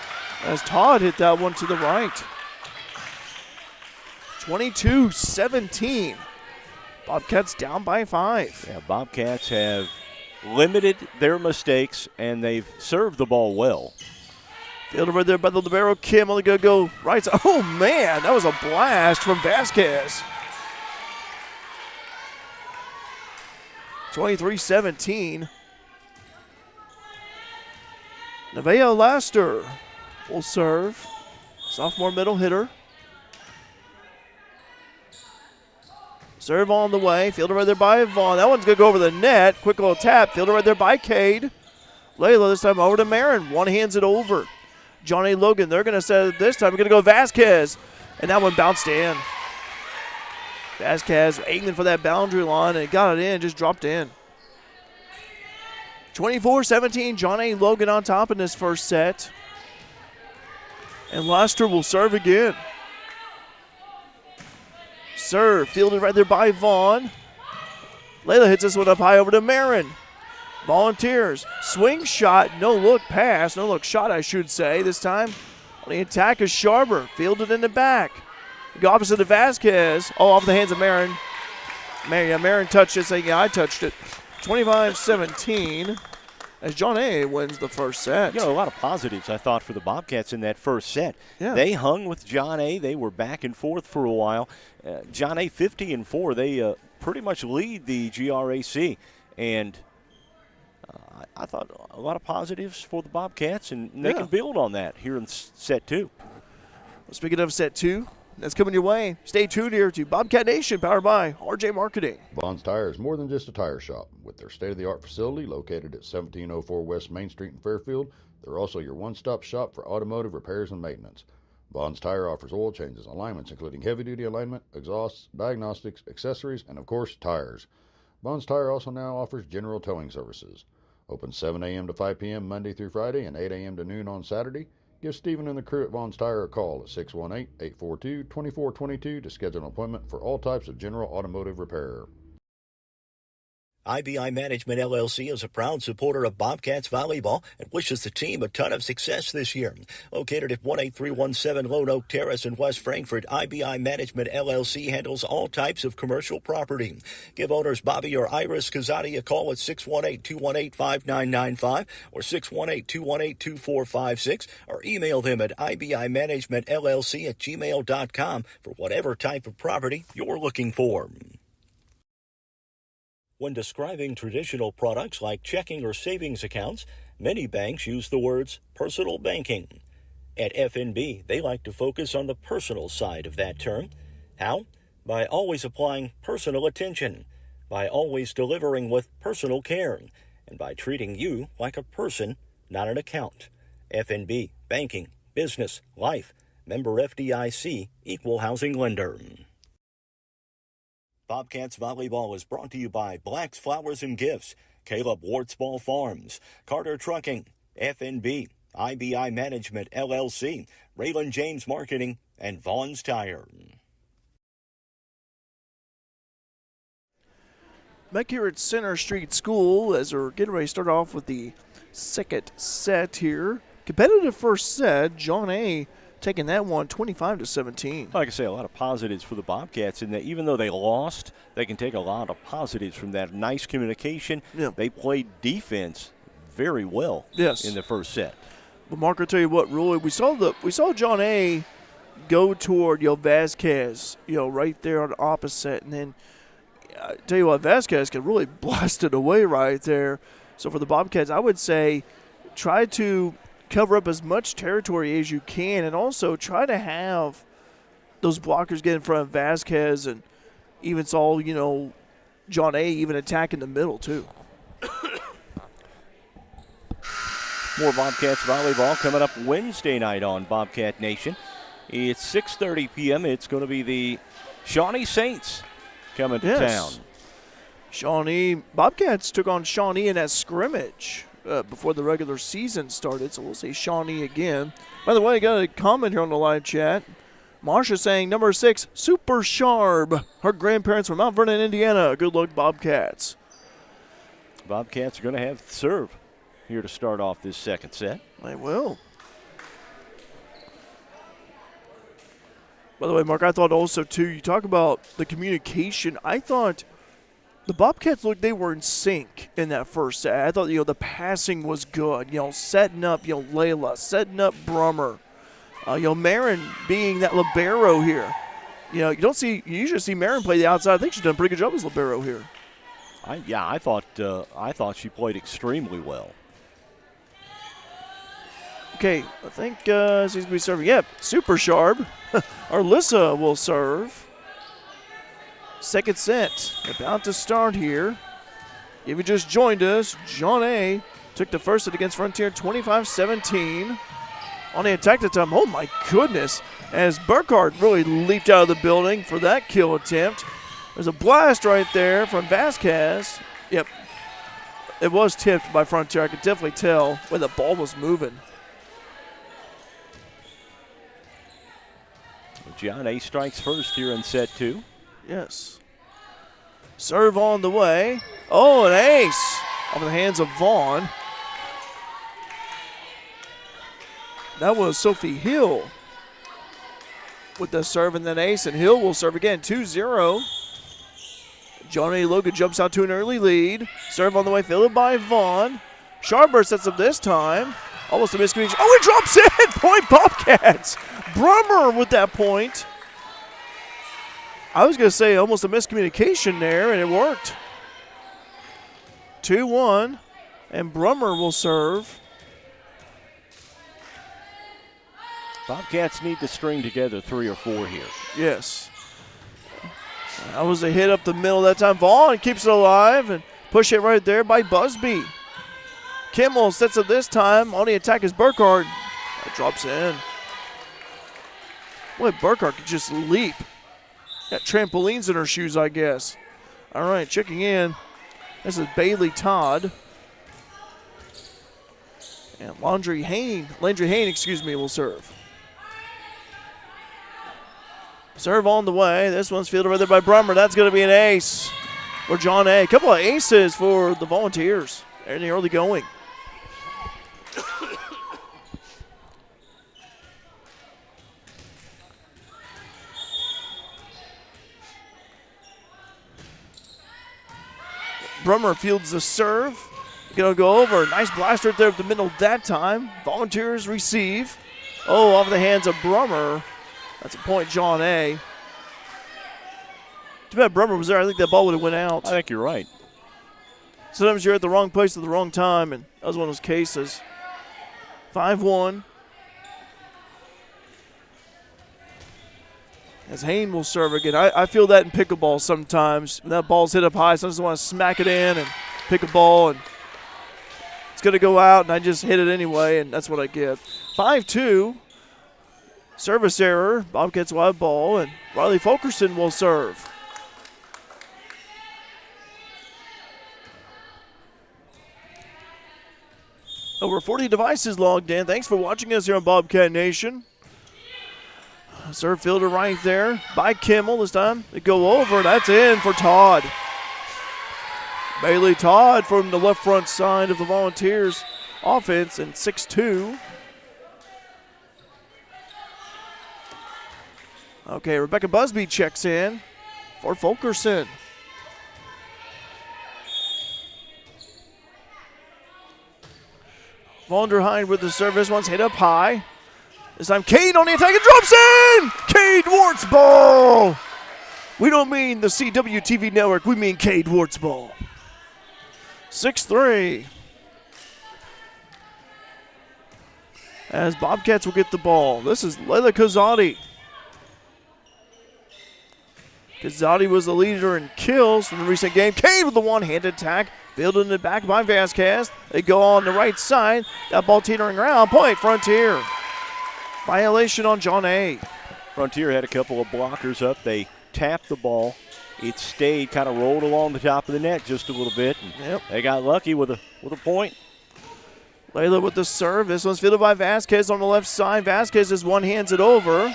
As Todd hit that one to the right. 22-17. Bobcats down by 5. Yeah, Bobcats have limited their mistakes, and they've served the ball well. Fielded right there by the libero. Kim only going to go right side. Oh, man, that was a blast from Vasquez. 23-17. Nevaeh Laster will serve. Sophomore middle hitter. Serve on the way. Fielded right there by Vaughn. That one's going to go over the net. Quick little tap. Fielded right there by Cade. Layla this time over to Marin. One hands it over. Johnny Logan. They're going to set it this time. We're going to go Vasquez. And that one bounced in. Vasquez aiming for that boundary line and got it in. Just dropped in. 24-17. Johnny Logan on top in this first set. And Laster will serve again. Serve, fielded right there by Vaughn. Layla hits this one up high over to Marin. Volunteers, swing shot, no look pass, no look shot I should say. This time on the attack is Sharber, fielded in the back. Go opposite to Vasquez, off the hands of Marin. Marin touched it, saying, yeah, I touched it. 25-17 as John A. wins the first set. You know, a lot of positives, I thought, for the Bobcats in that first set. Yeah. They hung with John A. They were back and forth for a while. John A. 50-4. They pretty much lead the GRAC. And I thought a lot of positives for the Bobcats, and they can build on that here in set 2. Well, speaking of set 2, that's coming your way. Stay tuned here to Bobcat Nation, powered by RJ Marketing. Bonds Tire is more than just a tire shop. With their state-of-the-art facility located at 1704 West Main Street in Fairfield, they're also your one-stop shop for automotive repairs and maintenance. Bonds Tire offers oil changes, alignments including heavy-duty alignment, exhausts, diagnostics, accessories, and of course, tires. Bonds Tire also now offers general towing services. Open 7 a.m. to 5 p.m. Monday through Friday and 8 a.m. to noon on Saturday. Give Stephen and the crew at Vaughn's Tire a call at 618-842-2422 to schedule an appointment for all types of general automotive repair. IBI Management LLC is a proud supporter of Bobcats Volleyball and wishes the team a ton of success this year. Located at 18317 Lone Oak Terrace in West Frankfort, IBI Management LLC handles all types of commercial property. Give owners Bobby or Iris Kazadi a call at 618-218-5995 or 618-218-2456 or email them at ibimanagementllc@gmail.com for whatever type of property you're looking for. When describing traditional products like checking or savings accounts, many banks use the words personal banking. At FNB, they like to focus on the personal side of that term. How? By always applying personal attention, by always delivering with personal care, and by treating you like a person, not an account. FNB, banking, business, life, member FDIC, equal housing lender. Bobcats Volleyball is brought to you by Black's Flowers and Gifts, Caleb Wartsball Farms, Carter Trucking, FNB, IBI Management LLC, Raylan James Marketing, and Vaughn's Tire. Back here at Center Street School as we're getting ready to start off with the second set here. Competitive first set, John A. taking that one 25-17. Like I say, a lot of positives for the Bobcats in that even though they lost, they can take a lot of positives from that. Nice communication. Yeah. They played defense very well in the first set. But Mark, I'll tell you what, really, we saw John A. go toward Vasquez, right there on the opposite, and then I tell you what, Vasquez can really blast it away right there. So for the Bobcats, I would say try to cover up as much territory as you can, and also try to have those blockers get in front of Vasquez, and even saw, John A. even attack in the middle too. More Bobcats volleyball coming up Wednesday night on Bobcat Nation. It's 6:30 p.m. It's going to be the Shawnee Saints coming to town. Shawnee Bobcats took on Shawnee in that scrimmage before the regular season started, so we'll see Shawnee again. By the way, I got a comment here on the live chat. Marsha saying, number 6, super sharp. Her grandparents from Mount Vernon, Indiana. Good luck, Bobcats. Bobcats are going to have serve here to start off this second set. They will. By the way, Mark, I thought also, too, you talk about the communication. I thought The Bobcats looked they were in sync in that first set. I thought, the passing was good. Setting up, Layla, setting up Brummer. Marin being that libero here. You usually see Marin play the outside. I think she's done a pretty good job as libero here. I thought she played extremely well. Okay, I think she's going to be serving. Yep, super sharp. Arlissa will serve. Second set about to start here. If you just joined us, John A. took the first set against Frontier 25-17. On the attack that time, oh my goodness, as Burkhardt really leaped out of the building for that kill attempt. There's a blast right there from Vasquez. Yep, it was tipped by Frontier. I could definitely tell where the ball was moving. John A. strikes first here in set 2. Yes. Serve on the way. Oh, an ace off the hands of Vaughn. That was Sophie Hill with the serve and then ace, and Hill will serve again. 2-0. John A. Logan jumps out to an early lead. Serve on the way, fielded by Vaughn. Sharper sets up this time. Almost a miscommunication. Oh, it drops in! Point Bobcats! Brummer with that point. I was going to say almost a miscommunication there, and it worked. 2-1, and Brummer will serve. Bobcats need to string together 3 or 4 here. Yes. That was a hit up the middle that time. Vaughn keeps it alive and push it right there by Busby. Kimmel sets up this time. On the attack is Burkhardt. That drops in. Boy, Burkhardt could just leap. Got trampolines in her shoes, I guess. All right, checking in. This is Bailey Todd. And Landry Hayne, will serve. Serve on the way. This one's fielded right there by Brummer. That's going to be an ace for John A. A couple of aces for the Volunteers. They're in the early going. Brummer fields the serve. Going to go over. Nice blast right there up the middle that time. Volunteers receive. Oh, off the hands of Brummer. That's a point, John A. Too bad Brummer was there. I think that ball would have went out. I think you're right. Sometimes you're at the wrong place at the wrong time, and that was one of those cases. 5-1. As Hayne will serve again. I feel that in pickleball sometimes. When that ball's hit up high, sometimes I want to smack it in and pick a ball, and it's going to go out, and I just hit it anyway, and that's what I get. 5-2. Service error. Bobcats will have ball, and Riley Fulkerson will serve. Over 40 devices logged in. Thanks for watching us here on Bobcat Nation. Serve fielder right there by Kimmel this time. They go over. That's in for Todd. Bailey Todd from the left front side of the Volunteers offense in 6-2. Okay, Rebecca Busby checks in for Fulkerson. Vonderheim with the service. One's hit up high. This time Cade on the attack and drops in! Cade Wartsball! We don't mean the CWTV network, we mean Cade Wartsball. 6-3. As Bobcats will get the ball. This is Layla Kazadi. Kazadi was the leader in kills from the recent game. Cade with the one-handed attack. Fielded in the back by Vasquez. They go on the right side. That ball teetering around. Point Frontier. Violation on John A. Frontier had a couple of blockers up. They tapped the ball. It stayed, kind of rolled along the top of the net just a little bit. And they got lucky with a point. Layla with the serve. This one's fielded by Vasquez on the left side. Vasquez just one-hands it over.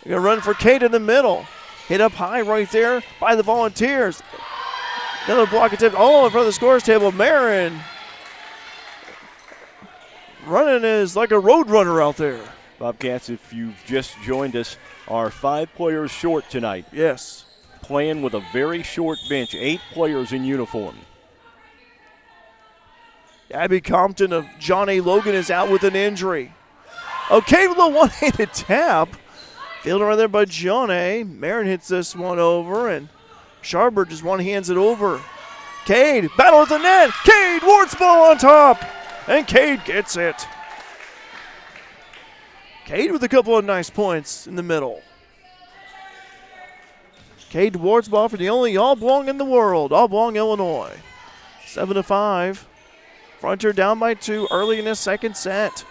They're going to run for Cade in the middle. Hit up high right there by the Volunteers. Another block attempt. Oh, in front of the scores table. Marin running is like a road runner out there. Bobcats, if you've just joined us, are 5 players short tonight. Yes. playing with a very short bench, 8 players in uniform. Abby Compton of John A. Logan is out with an injury. Okay, with a one-handed tap. Fielded right there by John A. Marin hits this one over, and Sharber just one-hands it over. Cade, battle at the net. Cade, Wartsball on top. And Cade gets it. Cade with a couple of nice points in the middle. Cade Wartsball for the only Oblong in the world, Oblong, Illinois. 7-5. Frontier down by 2 early in the second set.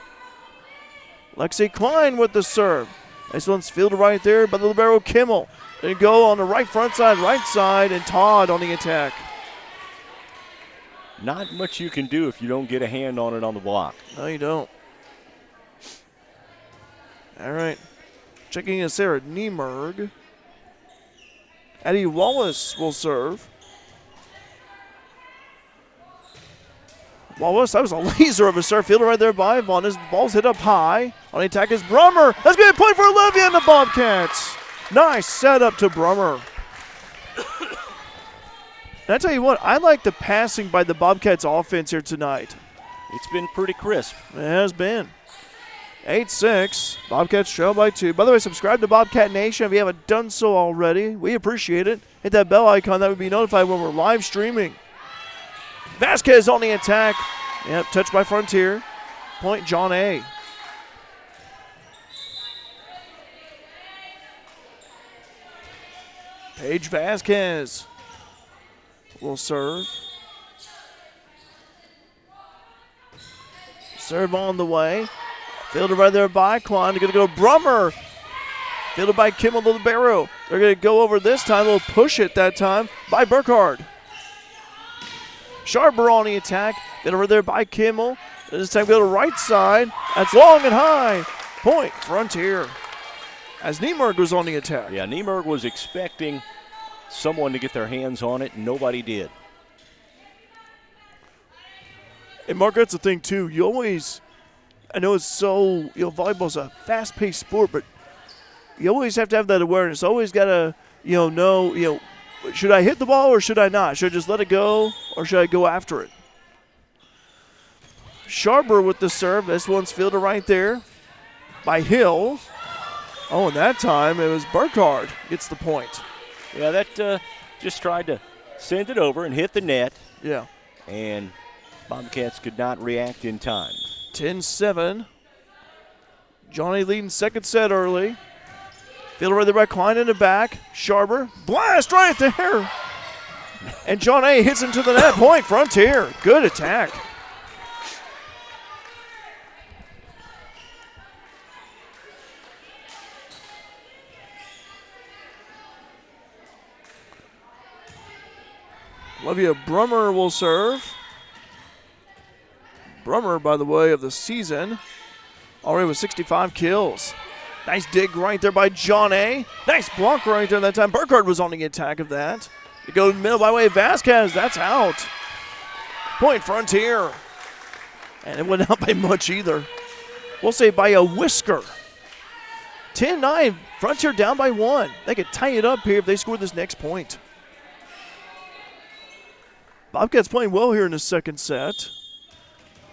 Lexi Klein with the serve. This one's fielded right there by the libero Kimmel. They go on the right front side, right side, and Todd on the attack. Not much you can do if you don't get a hand on it on the block. No, you don't. All right. Checking in Sarah Niemerg. Eddie Wallace will serve. Wallace, that was a laser of a serve. Fielder right there by Vaughn. His ball's hit up high. On the attack is Brummer. That's going to be a point for Olivia and the Bobcats. Nice setup to Brummer. And I tell you what, I like the passing by the Bobcats offense here tonight. It's been pretty crisp. It has been. 8-6. Bobcats trail by 2. By the way, subscribe to Bobcat Nation if you haven't done so already. We appreciate it. Hit that bell icon. That would be notified when we're live streaming. Vasquez on the attack. Yep, touched by Frontier. Point John A. Paige Vasquez will serve. Serve on the way. Fielded right there by Klein. They're going to go Brummer. Fielded by Kimmel the libero. They're going to go over this time. They'll push it that time by Burkhardt. Sharper on the attack. Fielded over there by Kimmel. This time go to the right side. That's long and high. Point Frontier. As Niemerg was on the attack. Yeah, Niemerg was expecting someone to get their hands on it, and nobody did. And Mark, that's the thing too. You always, I know it's so, volleyball's a fast-paced sport, but you always have to have that awareness. Always got to, know, should I hit the ball or should I not? Should I just let it go or should I go after it? Sharper with the serve. This one's fielded right there by Hill. Oh, and that time it was Burkhardt gets the point. Yeah, that just tried to send it over and hit the net. Yeah. And Bobcats could not react in time. 10-7. Johnny leading second set early. Fielder right there by Klein in the back. Sharper. Blast right there. And John A. hits him to the net. Point Frontier. Good attack. Olivia Brummer will serve. Brummer, by the way, of the season, already with 65 kills. Nice dig right there by John A. Nice block right there that time. Burkhardt was on the attack of that. It goes middle by way of Vasquez. That's out. Point Frontier. And it went out by much either. We'll say by a whisker. 10-9. Frontier down by 1. They could tie it up here if they score this next point. Bobcats playing well here in the second set.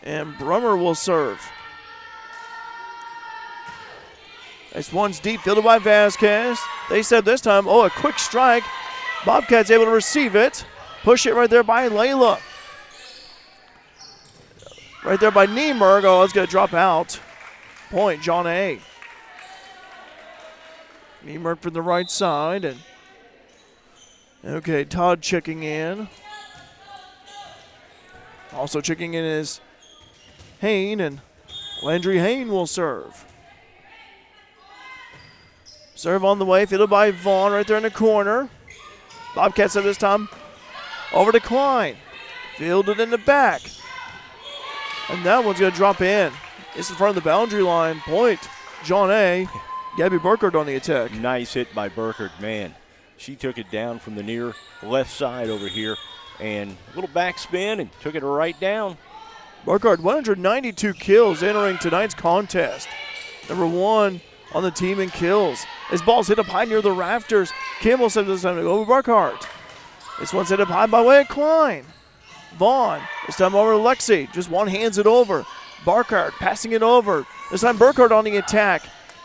And Brummer will serve. This one's deep, fielded by Vasquez. They said this time, a quick strike. Bobcats able to receive it. Push it right there by Layla. Right there by Niemerg. Oh, it's going to drop out. Point, John A. Niemerg from the right side. And okay, Todd checking in. Also checking in is Hain, and Landry Hain will serve. Serve on the way, fielded by Vaughn right there in the corner. Bobcats at this time over to Klein. Fielded in the back. And that one's going to drop in. It's in front of the boundary line. Point, John A. Gabby Burkhardt on the attack. Nice hit by Burkhardt, man. She took it down from the near left side over here. And a little backspin and took it right down. Burkhardt, 192 kills entering tonight's contest. Number 1 on the team in kills. This ball's hit up high near the rafters. Kimball says this time to go over Burkhart. This one's hit up high by way of Klein. Vaughn, this time over to Lexi. Just one hands it over. Burkhart passing it over. This time Burkhart on the attack.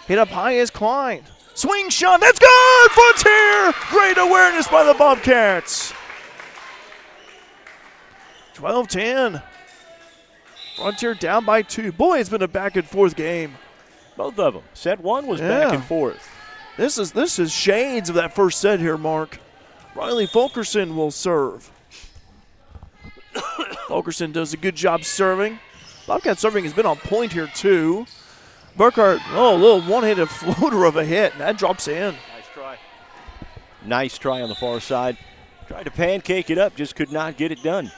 Hit up high is Klein. Swing shot, that's good! Frontier! Great awareness by the Bobcats. 12-10. Frontier down by 2. Boy, it's been a back and forth game. Both of them. Set 1 was back and forth. This is shades of that first set here, Mark. Riley Fulkerson will serve. Fulkerson does a good job serving. Bobcat serving has been on point here, too. Burkhart, a little one-handed floater of a hit, and that drops in. Nice try. Nice try on the far side. Tried to pancake it up, just could not get it done.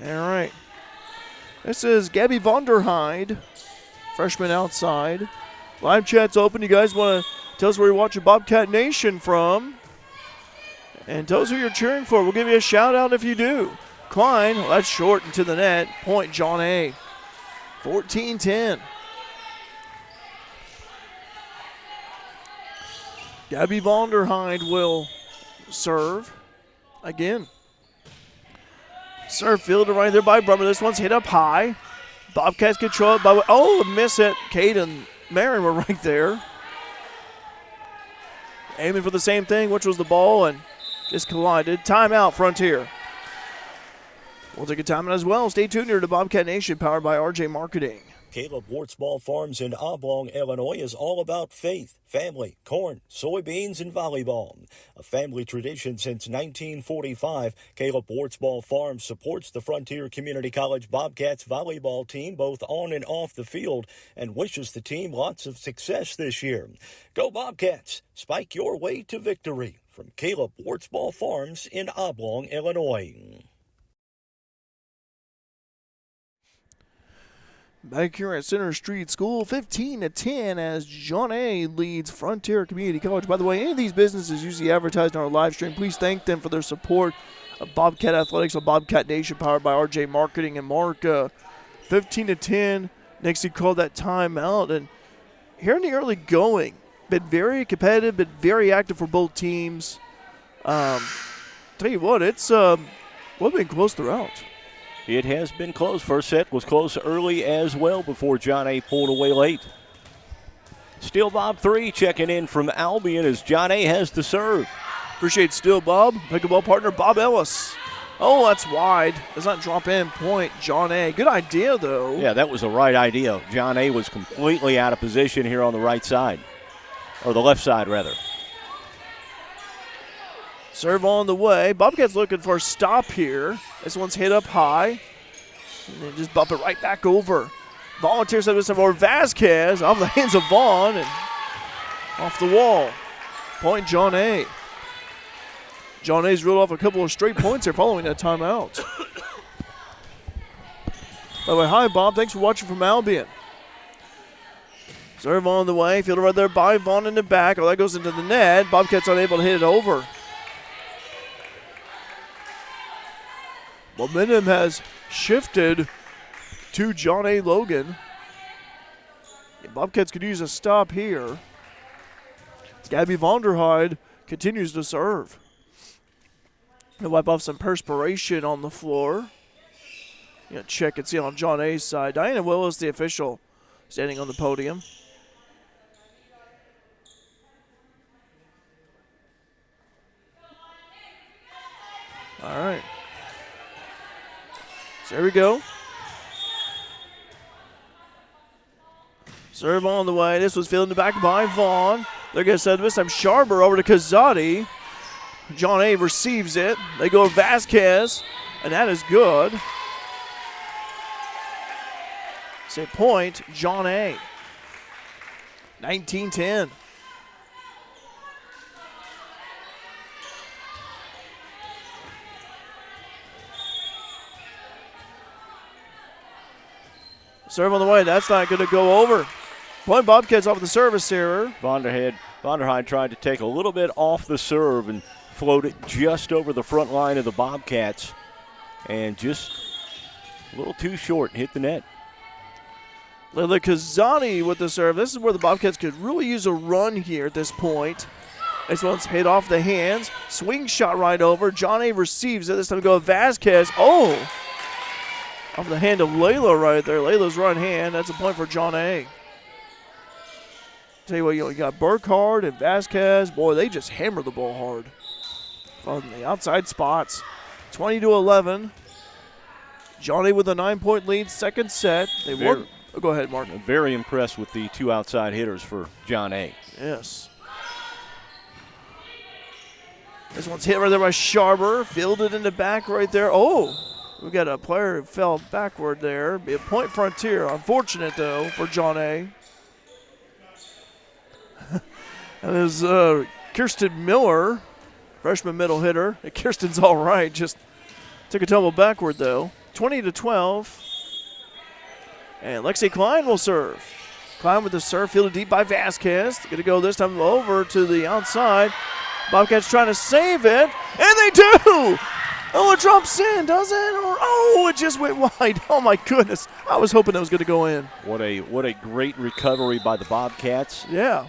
All right. This is Gabby Vonderheide, freshman outside. Live chat's open. You guys want to tell us where you're watching Bobcat Nation from? And tell us who you're cheering for. We'll give you a shout-out if you do. Klein, that's short into the net. Point John A. 14-10. Gabby Vonderheide will serve again. Serve fielded right there by Brummer. This one's hit up high. Bobcats control it by way. Oh, a miss at Cade and Marin were right there. Aiming for the same thing, which was the ball, and just collided. Timeout, Frontier. We'll take a timeout as well. Stay tuned here to Bobcat Nation, powered by RJ Marketing. Caleb Wartzball Farms in Oblong, Illinois is all about faith, family, corn, soybeans, and volleyball. A family tradition since 1945, Caleb Wartzball Farms supports the Frontier Community College Bobcats volleyball team both on and off the field and wishes the team lots of success this year. Go Bobcats! Spike your way to victory. From Caleb Wartzball Farms in Oblong, Illinois. Back here at Center Street School, 15-10 as John A. leads Frontier Community College. By the way, any of these businesses usually advertised on our live stream. Please thank them for their support of Bobcat Athletics on Bobcat Nation, powered by RJ Marketing. And Mark, 15-10. Next, he called that timeout. And here in the early going, been very competitive, been very active for both teams. Tell you what, it's been close throughout. It has been close. First set was close early as well before John A. pulled away late. Steel Bob 3 checking in from Albion as John A. has the serve. Appreciate Steel Bob. Pickleball partner Bob Ellis. Oh, that's wide. Does not drop in. Point John A. Good idea, though. Yeah, that was the right idea. John A. was completely out of position here on the right side. Or the left side, rather. Serve on the way. Bobcats looking for a stop here. This one's hit up high. And then just bump it right back over. Volunteers have this over Vasquez off the hands of Vaughn and off the wall. Point John A. John A's reeled off a couple of straight points here following that timeout. By the way, hi Bob. Thanks for watching from Albion. Serve on the way. Fielder right there by Vaughn in the back. Oh, that goes into the net. Bobcats unable to hit it over. Momentum has shifted to John A. Logan. Bobcats could use a stop here. Gabby Vonderheide continues to serve. He'll wipe off some perspiration on the floor. Check and see on John A.'s side. Diana Willis, the official, standing on the podium. All right. So there we go. Serve on the way. This was fielded back by Vaughn. They're going to send this time Sharber over to Kazadi. John A. receives it. They go Vasquez, and that is good. Say point, John A. 19-10. Serve on the way. That's not going to go over. Point Bobcats off the service error. Vonderheide tried to take a little bit off the serve and float it just over the front line of the Bobcats. And just a little too short, hit the net. Layla Kazani with the serve. This is where the Bobcats could really use a run here at this point. This one's hit off the hands. Swing shot right over. John A. receives it. This time to go with Vasquez. Oh! Off the hand of Layla right there. Layla's right hand. That's a point for John A. Tell you what, you got Burkhardt and Vasquez. Boy, they just hammer the ball hard on the outside spots. 20-11. John A. with a 9-point lead. Second set. They work. Oh, go ahead, Mark. Very impressed with the two outside hitters for John A. Yes. This one's hit right there by Sharber. Fielded in the back right there. Oh, we got a player who fell backward there. Be a point Frontier. Unfortunate, though, for John A. And there's Kirsten Miller, freshman middle hitter. Kirsten's all right. Just took a tumble backward, though. 20-12. And Lexi Klein will serve. Klein with the serve, fielded deep by Vasquez. Going to go this time over to the outside. Bobcats trying to save it, and they do! Oh, it drops in, does it? Or, it just went wide. Oh, my goodness. I was hoping it was going to go in. What a great recovery by the Bobcats. Yeah.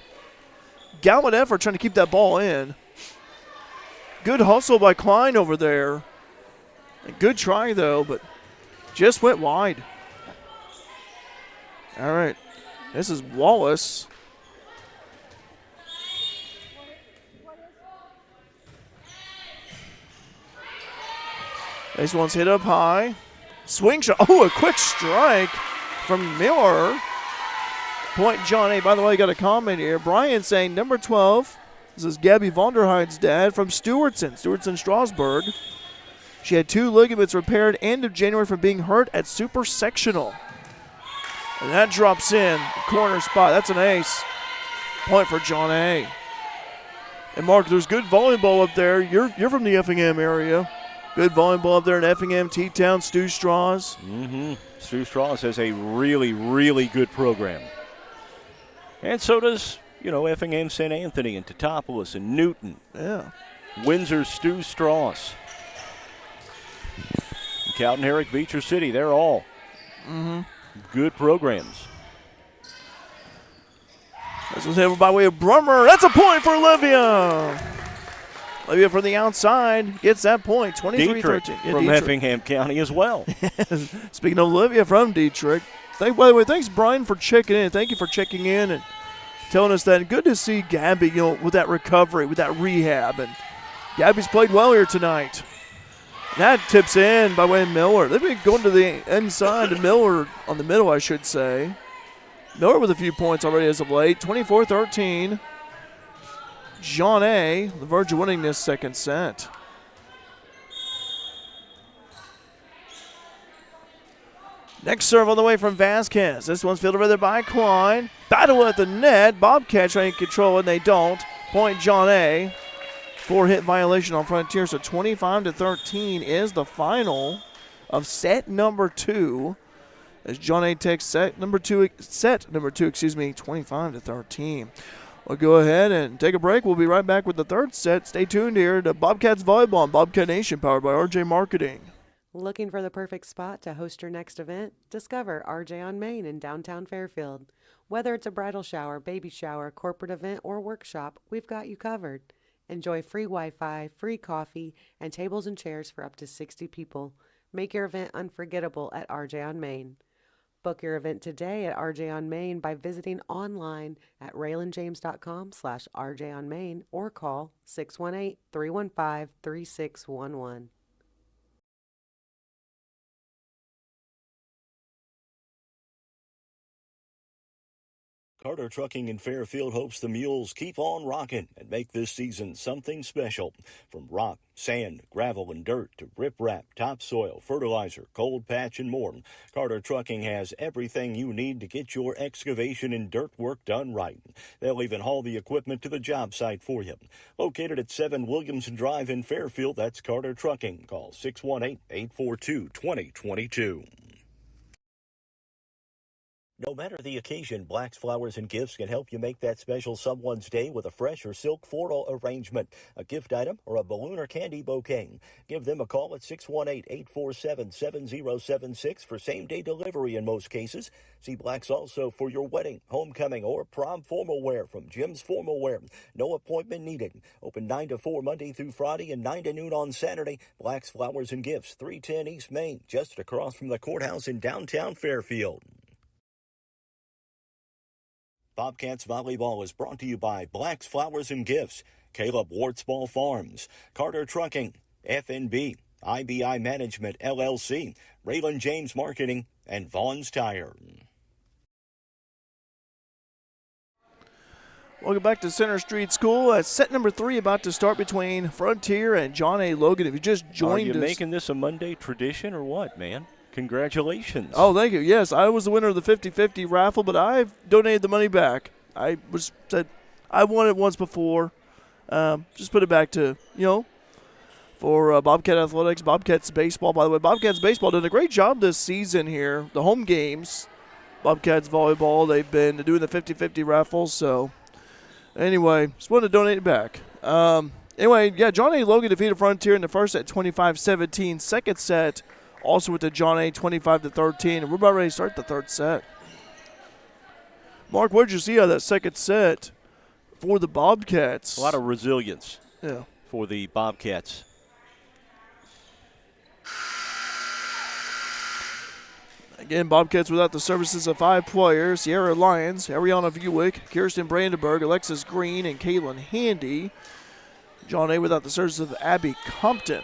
Gallant effort trying to keep that ball in. Good hustle by Klein over there. A good try, though, but just went wide. All right. This is Wallace. This one's hit up high. Swing shot. Oh, a quick strike from Miller. Point John A. By the way, got a comment here. Brian saying number 12. This is Gabby Vonderheid's dad from Stewardson Strasburg. She had 2 ligaments repaired end of January from being hurt at Super Sectional. And that drops in. Corner spot. That's an ace. Point for John A. And Mark, there's good volleyball up there. You're from the Effingham area. Good volleyball up there in Effingham, T-Town, Stu Strauss. Mm-hmm. Stu Strauss has a really, really good program. And so does, Effingham, St. Anthony, and Teutopolis, and Newton. Yeah. Windsor, Stu Strauss. And Cowden, Herrick, Beecher City, they're all good programs. This was hit by way of Brummer. That's a point for Olivia. Olivia from the outside gets that point, 23-13. From Effingham County as well. Speaking of Olivia from Dietrich. By the way, thanks, Brian, for checking in. Thank you for checking in and telling us that. Good to see Gabby, with that recovery, with that rehab. And Gabby's played well here tonight. That tips in by way of Miller. They've been going to the inside, to Miller on the middle, I should say. Miller with a few points already as of late, 24-13. John A., the verge of winning this second set. Next serve on the way from Vasquez. This one's fielded right there by Klein. Battle at the net. Bobcat trying to control it, and they don't. Point John A. 4-hit violation on Frontier, so 25-13 is the final of set number 2. As John A. takes set number two, 25-13. We'll go ahead and take a break. We'll be right back with the third set. Stay tuned here to Bobcats Volleyball on Bobcat Nation, powered by RJ Marketing. Looking for the perfect spot to host your next event? Discover RJ on Main in downtown Fairfield. Whether it's a bridal shower, baby shower, corporate event, or workshop, we've got you covered. Enjoy free Wi-Fi, free coffee, and tables and chairs for up to 60 people. Make your event unforgettable at RJ on Main. Book your event today at RJ on Main by visiting online at raylanjames.com/RJ on Main or call 618-315-3611. Carter Trucking in Fairfield hopes the Mules keep on rocking and make this season something special. From rock, sand, gravel, and dirt to riprap, topsoil, fertilizer, cold patch, and more, Carter Trucking has everything you need to get your excavation and dirt work done right. They'll even haul the equipment to the job site for you. Located at 7 Williamson Drive in Fairfield, that's Carter Trucking. Call 618-842-2022. No matter the occasion, Black's Flowers and Gifts can help you make that special someone's day with a fresh or silk floral arrangement, a gift item, or a balloon or candy bouquet. Give them a call at 618-847-7076 for same-day delivery in most cases. See Black's also for your wedding, homecoming, or prom formal wear from Jim's Formal Wear. No appointment needed. Open 9 to 4 Monday through Friday and 9 to noon on Saturday. Black's Flowers and Gifts, 310 East Main, just across from the courthouse in downtown Fairfield. Bobcats Volleyball is brought to you by Black's Flowers and Gifts, Caleb Wartsball Farms, Carter Trucking, FNB, IBI Management, LLC, Raylan James Marketing, and Vaughn's Tire. Welcome back to Center Street School. Set number 3 about to start between Frontier and John A. Logan. If you just joined us. Are you making this a Monday tradition or what, man? Congratulations. Oh, thank you. Yes, I was the winner of the 50-50 raffle, but I've donated the money back. I won it once before. Just put it back to, for Bobcat Athletics, Bobcats Baseball. By the way, Bobcats Baseball did a great job this season here. The home games, Bobcats Volleyball, they've been doing the 50-50 raffles. So, anyway, just wanted to donate it back. Anyway, John A. Logan defeated Frontier in the first set 25-17. Second set, also with the John A. 25-13, and we're about ready to start the third set. Mark, what did you see out of that second set for the Bobcats? A lot of resilience Yeah. for the Bobcats. Again, Bobcats without the services of 5 players: Sierra Lyons, Ariana Buick, Kirsten Brandenburg, Alexis Green, and Caitlin Handy. John A. without the services of Abby Compton.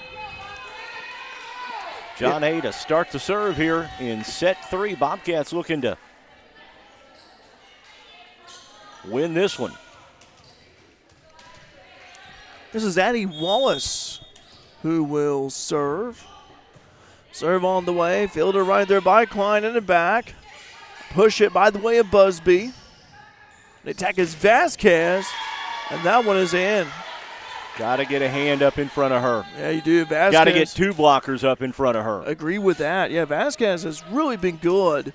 John A. to start the serve here in set 3. Bobcats looking to win this one. This is Addie Wallace who will serve. Serve on the way. Fielder right there by Klein in the back. Push it by the way of Busby. The attack is Vasquez, and that one is in. Got to get a hand up in front of her. Yeah, you do. Vasquez. Got to get 2 blockers up in front of her. Agree with that. Yeah, Vasquez has really been good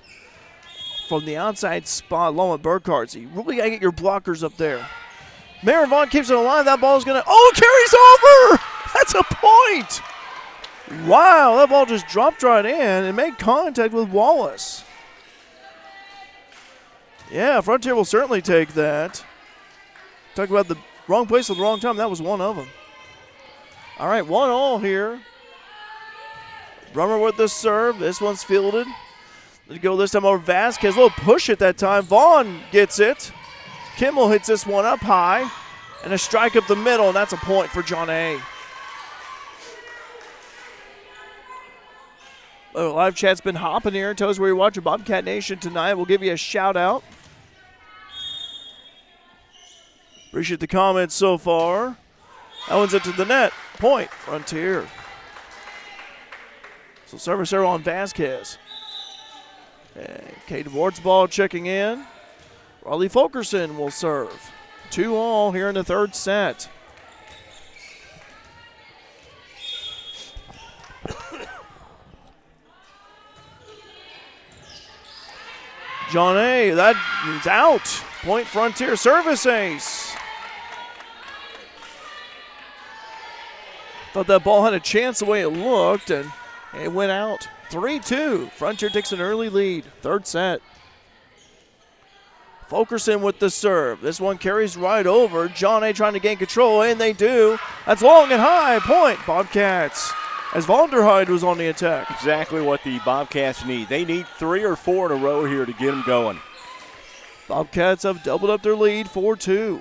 from the outside spot along with Burkhardt. So you really got to get your blockers up there. Maren Vaughn keeps it alive. That ball's going to, carries over. That's a point. Wow, that ball just dropped right in and made contact with Wallace. Yeah, Frontier will certainly take that. Talk about the wrong place at the wrong time. That was one of them. All right, 1-1 here. Brummer with the serve. This one's fielded. Let's go this time over Vasquez. A little push at that time. Vaughn gets it. Kimmel hits this one up high. And a strike up the middle, and that's a point for John A. Live chat's been hopping here. Tell us where you're watching Bobcat Nation tonight. We'll give you a shout out. Appreciate the comments so far. That one's into the net. Point, Frontier. So service error on Vasquez. And Kate Wartsball checking in. Raleigh Fulkerson will serve. 2-2 here in the third set. John A., that is out. Point Frontier, service ace. Thought that ball had a chance the way it looked, and it went out. 3-2. Frontier takes an early lead. Third set. Fulkerson with the serve. This one carries right over. John A. trying to gain control, and they do. That's long and high. Point Bobcats. As Vonderheide was on the attack. Exactly what the Bobcats need. They need 3 or 4 in a row here to get them going. Bobcats have doubled up their lead, 4-2.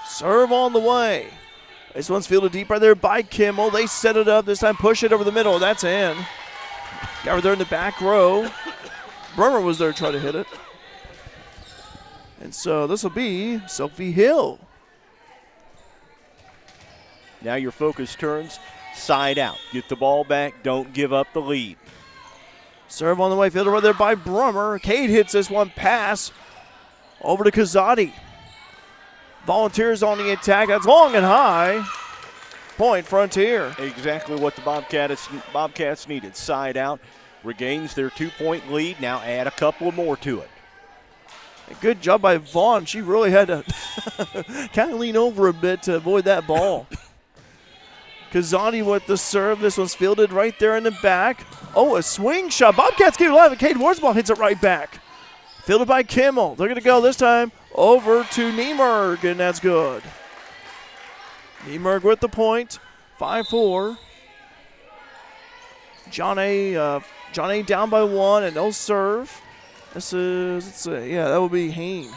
Serve on the way. This one's fielded deep right there by Kimmel. They set it up. This time push it over the middle. That's in. Got her there in the back row. Brummer was there trying to hit it. And so this will be Sophie Hill. Now your focus turns side out. Get the ball back. Don't give up the lead. Serve on the way. Fielder right there by Brummer. Cade hits this one. Pass over to Kazadi. Volunteers on the attack. That's long and high. Point Frontier. Exactly what the Bobcats needed. Side out, regains their 2-point lead. Now add a couple more to it. Good job by Vaughn. She really had to kind of lean over a bit to avoid that ball. Kazani with the serve. This one's fielded right there in the back. Oh, a swing shot. Bobcats get it alive, and Cade Ward's hits it right back. Fielded by Kimmel. They're going to go this time over to Niemerg, and that's good. Niemerg with the point. 5-4. John A down by 1, and they'll serve. This is, let's see, yeah, that will be Hain.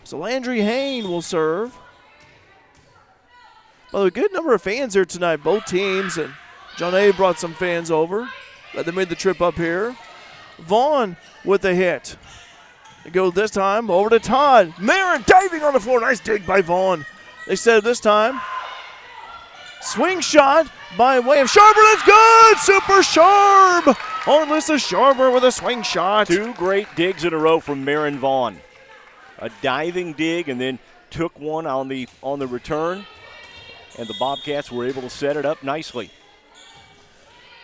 So Landry Hain will serve. Well, a good number of fans here tonight, both teams, and John A brought some fans over. But they made the trip up here. Vaughn with the hit. They go this time over to Todd. Marin diving on the floor. Nice dig by Vaughn. They set it this time. Swing shot by way of Sharper. That's good. Super Sharp. On Alyssa Sharper with a swing shot. 2 great digs in a row from Marin Vaughn. A diving dig and then took one on the return. And the Bobcats were able to set it up nicely.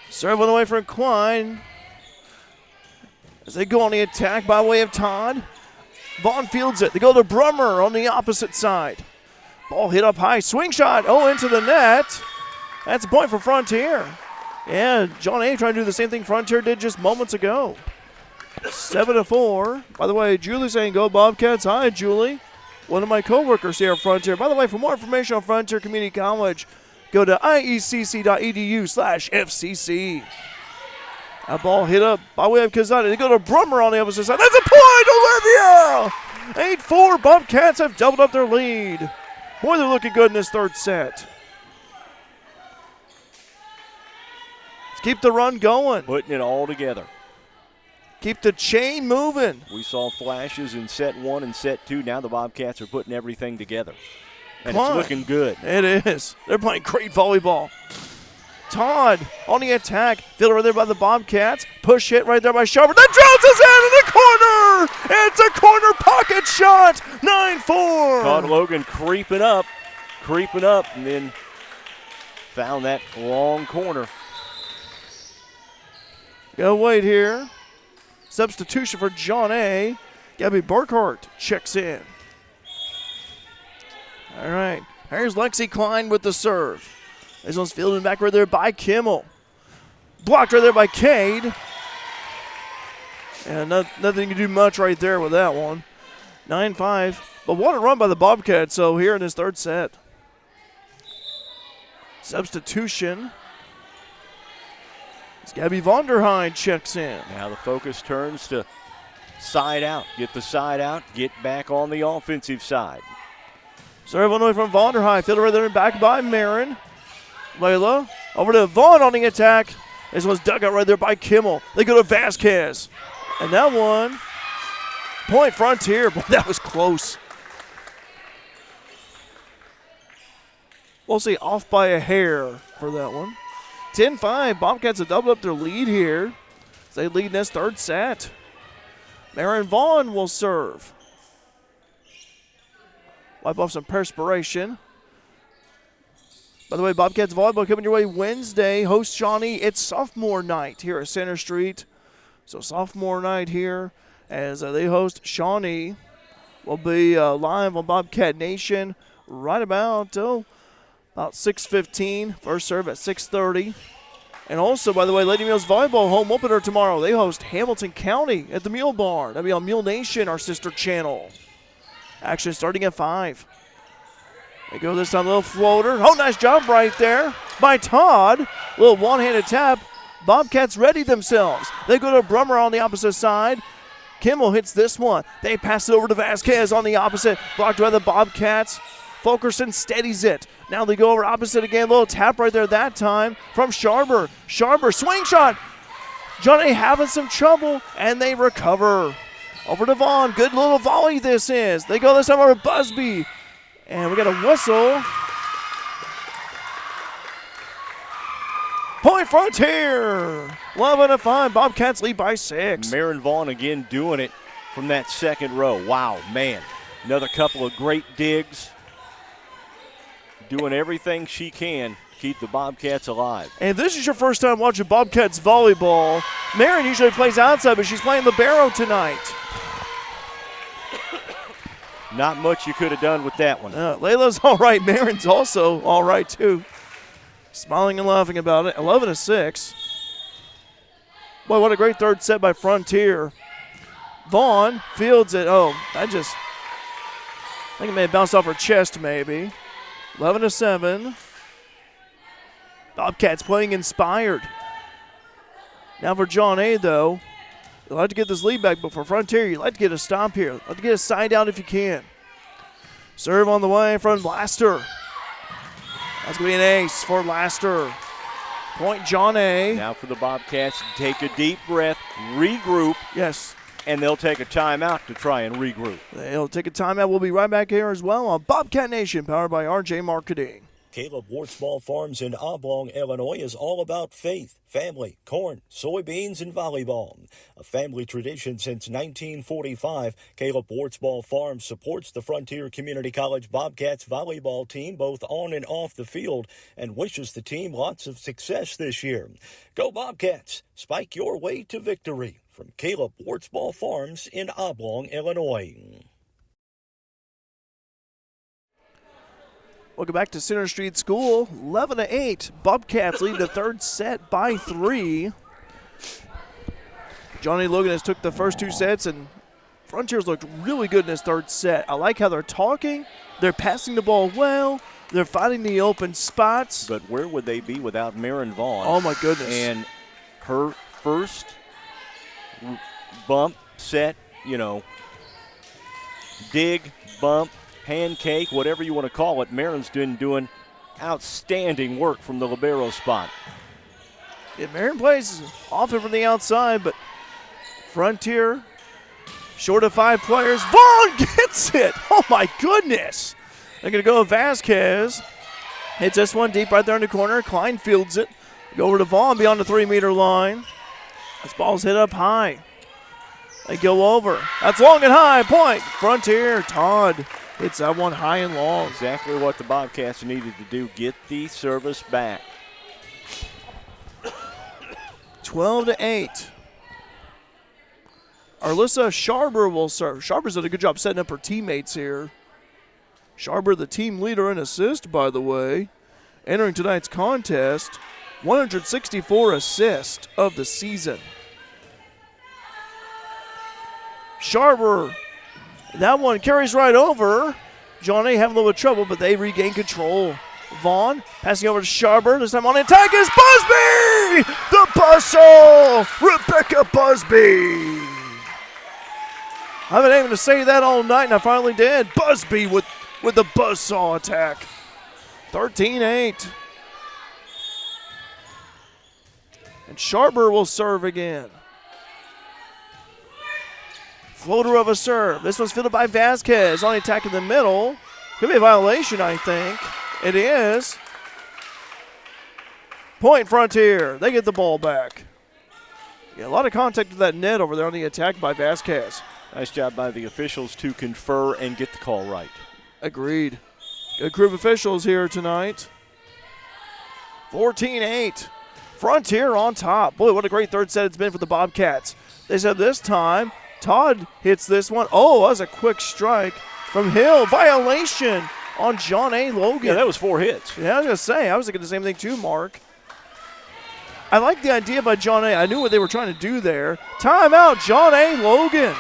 Serve on the way from Klein. As they go on the attack by way of Todd. Vaughn fields it. They go to Brummer on the opposite side. Ball hit up high. Swing shot. Oh, into the net. That's a point for Frontier. Yeah, John A trying to do the same thing Frontier did just moments ago. 7-4. By the way, Julie saying go Bobcats. Hi, Julie. One of my co-workers here at Frontier. By the way, for more information on Frontier Community College, go to iecc.edu/FCC. That ball hit up by way of Kazani. They go to Brummer on the opposite side. That's a point, Olivia! 8-4. Bobcats have doubled up their lead. Boy, they're looking good in this third set. Let's keep the run going. Putting it all together. Keep the chain moving. We saw flashes in set 1 and set 2. Now the Bobcats are putting everything together. And Come it's on. looking good. It is. They're playing great volleyball. Todd on the attack. Fielded right there by the Bobcats. Push hit right there by Sharper. That drills us in the corner. It's a corner pocket shot. 9-4. Caught Logan creeping up, and then found that long corner. Gotta wait here. Substitution for John A. Gabby Burkhart checks in. All right. Here's Lexi Klein with the serve. This one's fielded back right there by Kimmel. Blocked right there by Cade. And nothing you can do much right there with that one. 9-5. But what a run by the Bobcats, so here in this third set. Substitution. As Gabby Vonderheide checks in. Now the focus turns to side out. Get the side out. Get back on the offensive side. Serve on the way from Vonderheide. Fielded right there and back by Marin. Layla over to Vaughn on the attack. This one's dug out right there by Kimmel. They go to Vasquez. And that one, point Frontier. Boy, that was close. We'll see, off by a hair for that one. 10-5. Bobcats have doubled up their lead here. They lead in this third set. Marin Vaughn will serve. Wipe off some perspiration. By the way, Bobcats Volleyball coming your way Wednesday. Host Shawnee. It's sophomore night here at Center Street. So sophomore night here as they host Shawnee. We'll be live on Bobcat Nation right about 6:15. First serve at 6:30. And also, by the way, Lady Mules Volleyball home opener tomorrow. They host Hamilton County at the Mule Barn. That'll be on Mule Nation, our sister channel. Action starting at 5. They go this time, a little floater. Oh, nice job right there by Todd. Little one-handed tap. Bobcats ready themselves. They go to Brummer on the opposite side. Kimmel hits this one. They pass it over to Vasquez on the opposite. Blocked by the Bobcats. Fulkerson steadies it. Now they go over opposite again. Little tap right there that time from Sharper. Sharper, swing shot. John A having some trouble, and they recover. Over to Vaughn. Good little volley this is. They go this time over to Busby. And we got a whistle. Point Frontier. 11-5. Bobcats lead by 6. Marin Vaughn again doing it from that second row. Wow, man. Another couple of great digs. Doing everything she can keep the Bobcats alive. And if this is your first time watching Bobcats volleyball, Marin usually plays outside, but she's playing libero tonight. Not much you could have done with that one. Layla's all right. Marin's also all right, too. Smiling and laughing about it. 11-6. Boy, what a great third set by Frontier. Vaughn fields it. I think it may have bounced off her chest, maybe. 11-7. Bobcats playing inspired. Now for John A, though. You'd like to get this lead back, but for Frontier, you'd like to get a stop here. You'd like to get a side out if you can. Serve on the way from Laster. That's going to be an ace for Laster. Point John A. Now for the Bobcats, take a deep breath, regroup. Yes. And they'll take a timeout to try and regroup. They'll take a timeout. We'll be right back here as well on Bobcat Nation, powered by RJ Marketing. Caleb Wartsball Farms in Oblong, Illinois is all about faith, family, corn, soybeans, and volleyball. A family tradition since 1945, Caleb Wartsball Farms supports the Frontier Community College Bobcats volleyball team both on and off the field and wishes the team lots of success this year. Go Bobcats! Spike your way to victory. From Caleb Wartsball Farms in Oblong, Illinois. Welcome back to Center Street School. 11-8. Bobcats lead the third set by 3. Johnny Logan has took the first 2 sets, and Frontiers looked really good in his third set. I like how they're talking. They're passing the ball well. They're finding the open spots. But where would they be without Marin Vaughn? Oh, my goodness. And her first bump, set, dig, bump, pancake, whatever you want to call it. Marin's doing outstanding work from the libero spot. Yeah, Marin plays often from the outside, but Frontier short of 5 players. Vaughn gets it. Oh, my goodness. They're going to go with Vasquez. Hits this one deep right there in the corner. Klein fields it. Go over to Vaughn beyond the 3-meter line. This ball's hit up high. They go over. That's long and high. Point. Frontier. Todd hits that one high and long. Exactly what the Bobcats needed to do. Get the service back. 12-8. Arlissa Sharber will serve. Sharber's done a good job setting up her teammates here. Sharber, the team leader in assist, by the way. Entering tonight's contest, 164 assists of the season. Sharber, that one carries right over. John A having a little bit of trouble, but they regain control. Vaughn passing over to Sharber. This time on the attack is Busby! The buzzsaw! Rebecca Busby! I've been able to say that all night, and I finally did. Busby with the buzzsaw attack. 13-8. And Sharber will serve again. Floater of a serve. This one's fielded by Vasquez. On the attack in the middle. Could be a violation, I think. It is. Point Frontier. They get the ball back. Yeah, a lot of contact with that net over there on the attack by Vasquez. Nice job by the officials to confer and get the call right. Agreed. Good group of officials here tonight. 14-8. Frontier on top. Boy, what a great third set it's been for the Bobcats. They said this time, Todd hits this one. Oh, that was a quick strike from Hill. Violation on John A. Logan. Yeah, that was 4 hits. Yeah, I was going to say, I was thinking the same thing too, Mark. I like the idea by John A. I knew what they were trying to do there. Timeout, John A. Logan.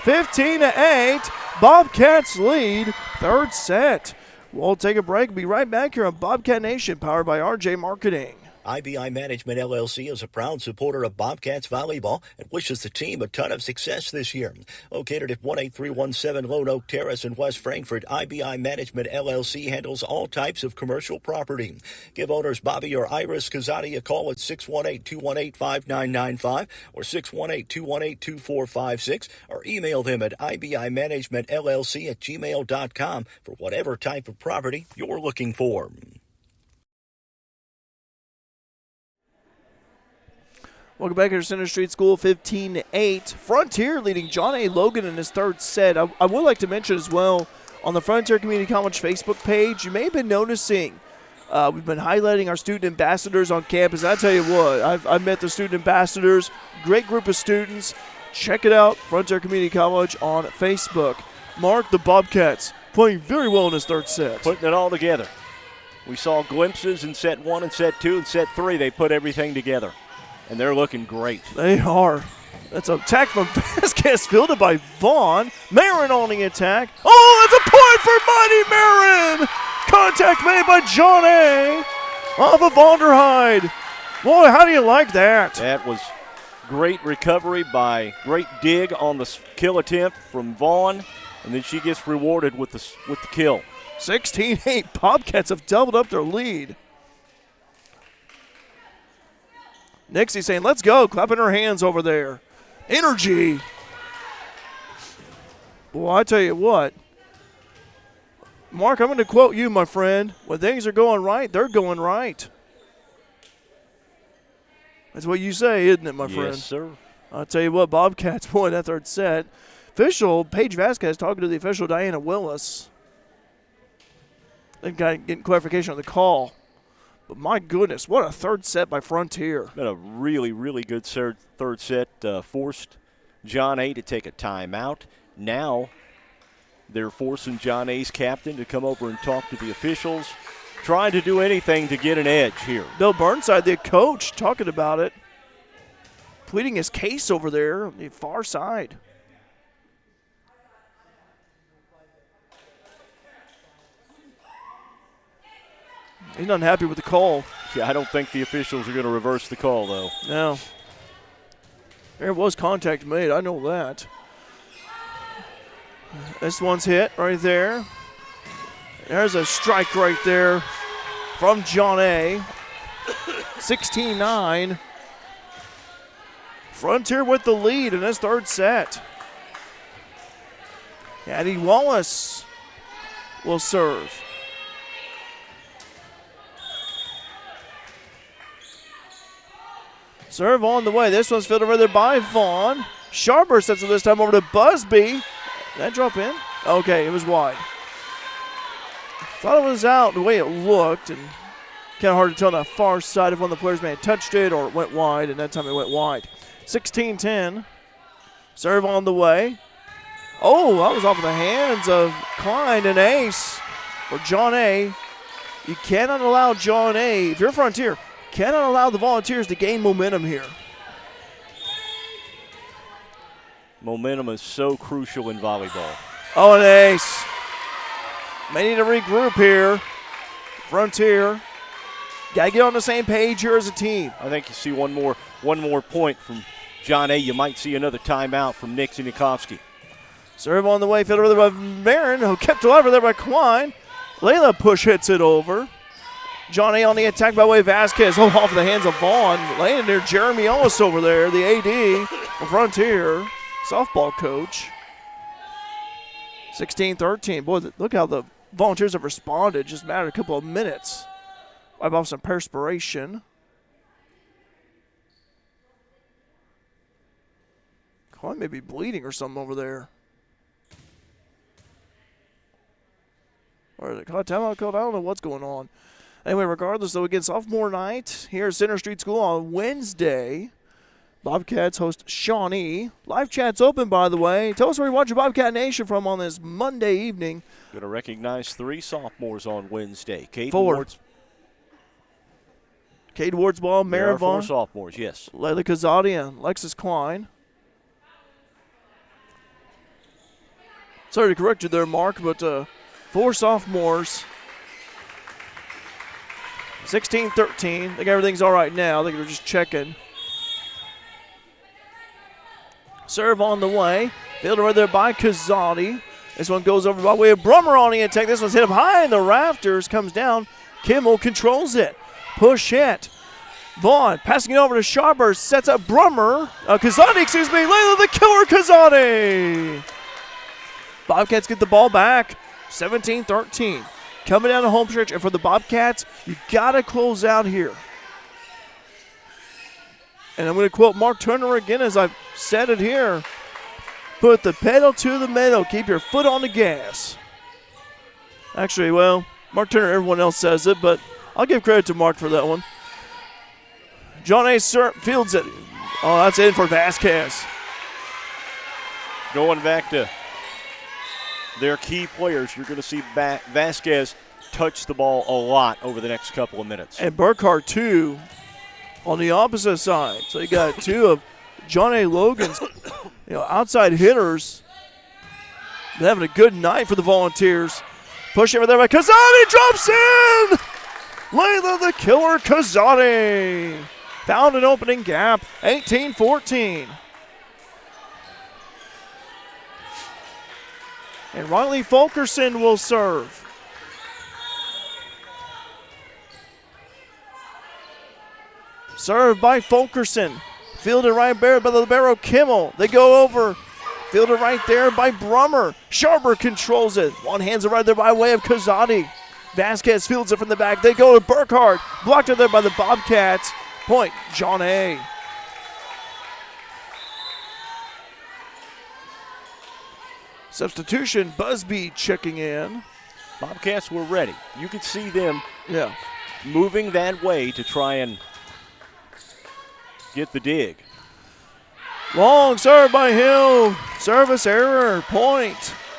15-8. Bobcats lead third set. We'll take a break. Be right back here on Bobcat Nation, powered by RJ Marketing. IBI Management LLC is a proud supporter of Bobcats volleyball and wishes the team a ton of success this year. Located at 18317 Lone Oak Terrace in West Frankfort, IBI Management LLC handles all types of commercial property. Give owners Bobby or Iris Kazadi a call at 618-218-5995 or 618-218-2456 or email them at ibimanagementllc@gmail.com for whatever type of property you're looking for. Welcome back here to Center Street School, 15-8. Frontier leading John A. Logan in his third set. I would like to mention as well, on the Frontier Community College Facebook page, you may have been noticing We've been highlighting our student ambassadors on campus. I tell you what, I've met the student ambassadors, great group of students. Check it out, Frontier Community College on Facebook. Mark, the Bobcats playing very well in this third set. Putting it all together. We saw glimpses in set 1 and set 2 and set 3. They put everything together, and they're looking great. They are. That's an attack from Vasquez, fielded by Vaughn. Marin on the attack. Oh, that's a point for Mighty Marin! Contact made by John A. off of Vonderheide. Boy, how do you like that? That was great recovery great dig on the kill attempt from Vaughn, and then she gets rewarded with the kill. 16-8. Bobcats have doubled up their lead. Nixie saying, let's go, clapping her hands over there. Energy. Well, I tell you what, Mark, I'm going to quote you, my friend. When things are going right, they're going right. That's what you say, isn't it, my friend? Yes, sir. I'll tell you what, Bobcats won that third set. Official Paige Vasquez talking to the official Diana Willis. They've got getting clarification on the call. But my goodness, what a third set by Frontier. Been a really, really good third set. Forced John A. to take a timeout. Now they're forcing John A.'s captain to come over and talk to the officials, trying to do anything to get an edge here. Bill Burnside, the coach, talking about it, pleading his case over there on the far side. He's not happy with the call. Yeah, I don't think the officials are going to reverse the call, though. No. There was contact made, I know that. This one's hit right there. There's a strike right there from John A. 16-9. Frontier with the lead in this third set. Addie Wallace will serve. Serve on the way. This one's fielded over there by Vaughn. Sharper sets it this time over to Busby. Did that drop in? Okay, it was wide. Thought it was out the way it looked, and kind of hard to tell on the far side if one of the players may have touched it or it went wide, and that time it went wide. 16-10. Serve on the way. Oh, that was off of the hands of Klein, and ace for John A. You cannot allow John A., if you're Frontier, cannot allow the Volunteers to gain momentum here. Momentum is so crucial in volleyball. Oh, an ace. May need to regroup here. Frontier. Got to get on the same page here as a team. I think you see one more point from John A. You might see another timeout from Nick Zinikovsky. Serve on the way, fielder over there by Marin, who kept it over there by Klein. Layla push hits it over. John A. on the attack by way of Vasquez. Oh, off the hands of Vaughn. Laying there, Jeremy Ellis over there, the AD, the Frontier softball coach. 16-13. Boy, look how the Volunteers have responded. Just a matter of a couple of minutes. Wipe off some perspiration. Klein may be bleeding or something over there. Or is it called timeout called? I don't know what's going on. Anyway, regardless, though, again, sophomore night here at Center Street School on Wednesday. Bobcats host Shawnee. Live chat's open, by the way. Tell us where you're watching Bobcat Nation from on this Monday evening. Going to recognize 3 sophomores on Wednesday. Cade 4. Cade Wardsball, There are 4 Maravon, sophomores, yes. Layla Kazadi, and Lexus Klein. Sorry to correct you there, Mark, but 4 sophomores. 16-13. I think everything's all right now. I think they're just checking. Serve on the way. Fielder right there by Kazadi. This one goes over by way of Brummer on the attack. This one's hit up high in the rafters. Comes down. Kimmel controls it. Push hit. Vaughn passing it over to Sharper. Sets up Brummer. Kazadi, excuse me. Layla the killer Kazadi. Bobcats get the ball back. 17-13. Coming down the home stretch, and for the Bobcats, you got to close out here. And I'm going to quote Mark Turner again as I've said it here. Put the pedal to the metal. Keep your foot on the gas. Actually, well, Mark Turner, everyone else says it, but I'll give credit to Mark for that one. John A. fields it. Oh, that's in for Vasquez. Going back to their key players, you're going to see Vasquez touch the ball a lot over the next couple of minutes. And Burkhart, too, on the opposite side. So you got two of John A. Logan's outside hitters. They're having a good night for the Volunteers. Push over there by Kazani, drops in! Layla the Killer Kazani found an opening gap, 18-14. And Riley Fulkerson will serve. Served by Fulkerson. Fielded right there by the libero Kimmel. They go over. Fielded right there by Brummer. Sharper controls it. One hands it right there by way of Kazadi. Vasquez fields it from the back. They go to Burkhart. Blocked it there by the Bobcats. Point, John A. Substitution, Busby checking in. Bobcats were ready. You could see them moving that way to try and get the dig. Long serve by Hill. Service error. Point.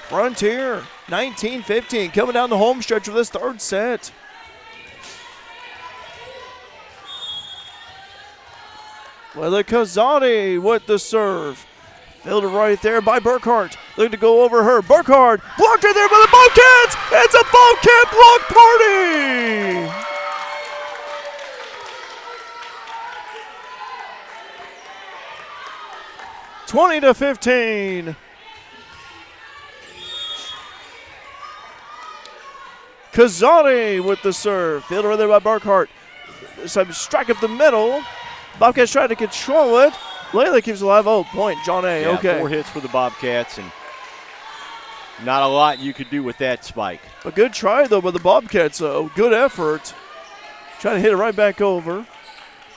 Frontier. 19-15. Coming down the home stretch of this third set. Well, Kazani with the serve. Fielded right there by Burkhart. Looking to go over her. Burkhart blocked it there by the Bobcats. It's a Bobcat block party. (20-15). Kazani with the serve. Fielded right there by Burkhart. Some strike up the middle. Bobcats trying to control it. Layla keeps it alive. Oh, point, John A. Yeah, okay. 4 hits for the Bobcats, and not a lot you could do with that spike. A good try, though, by the Bobcats, though. Good effort. Trying to hit it right back over.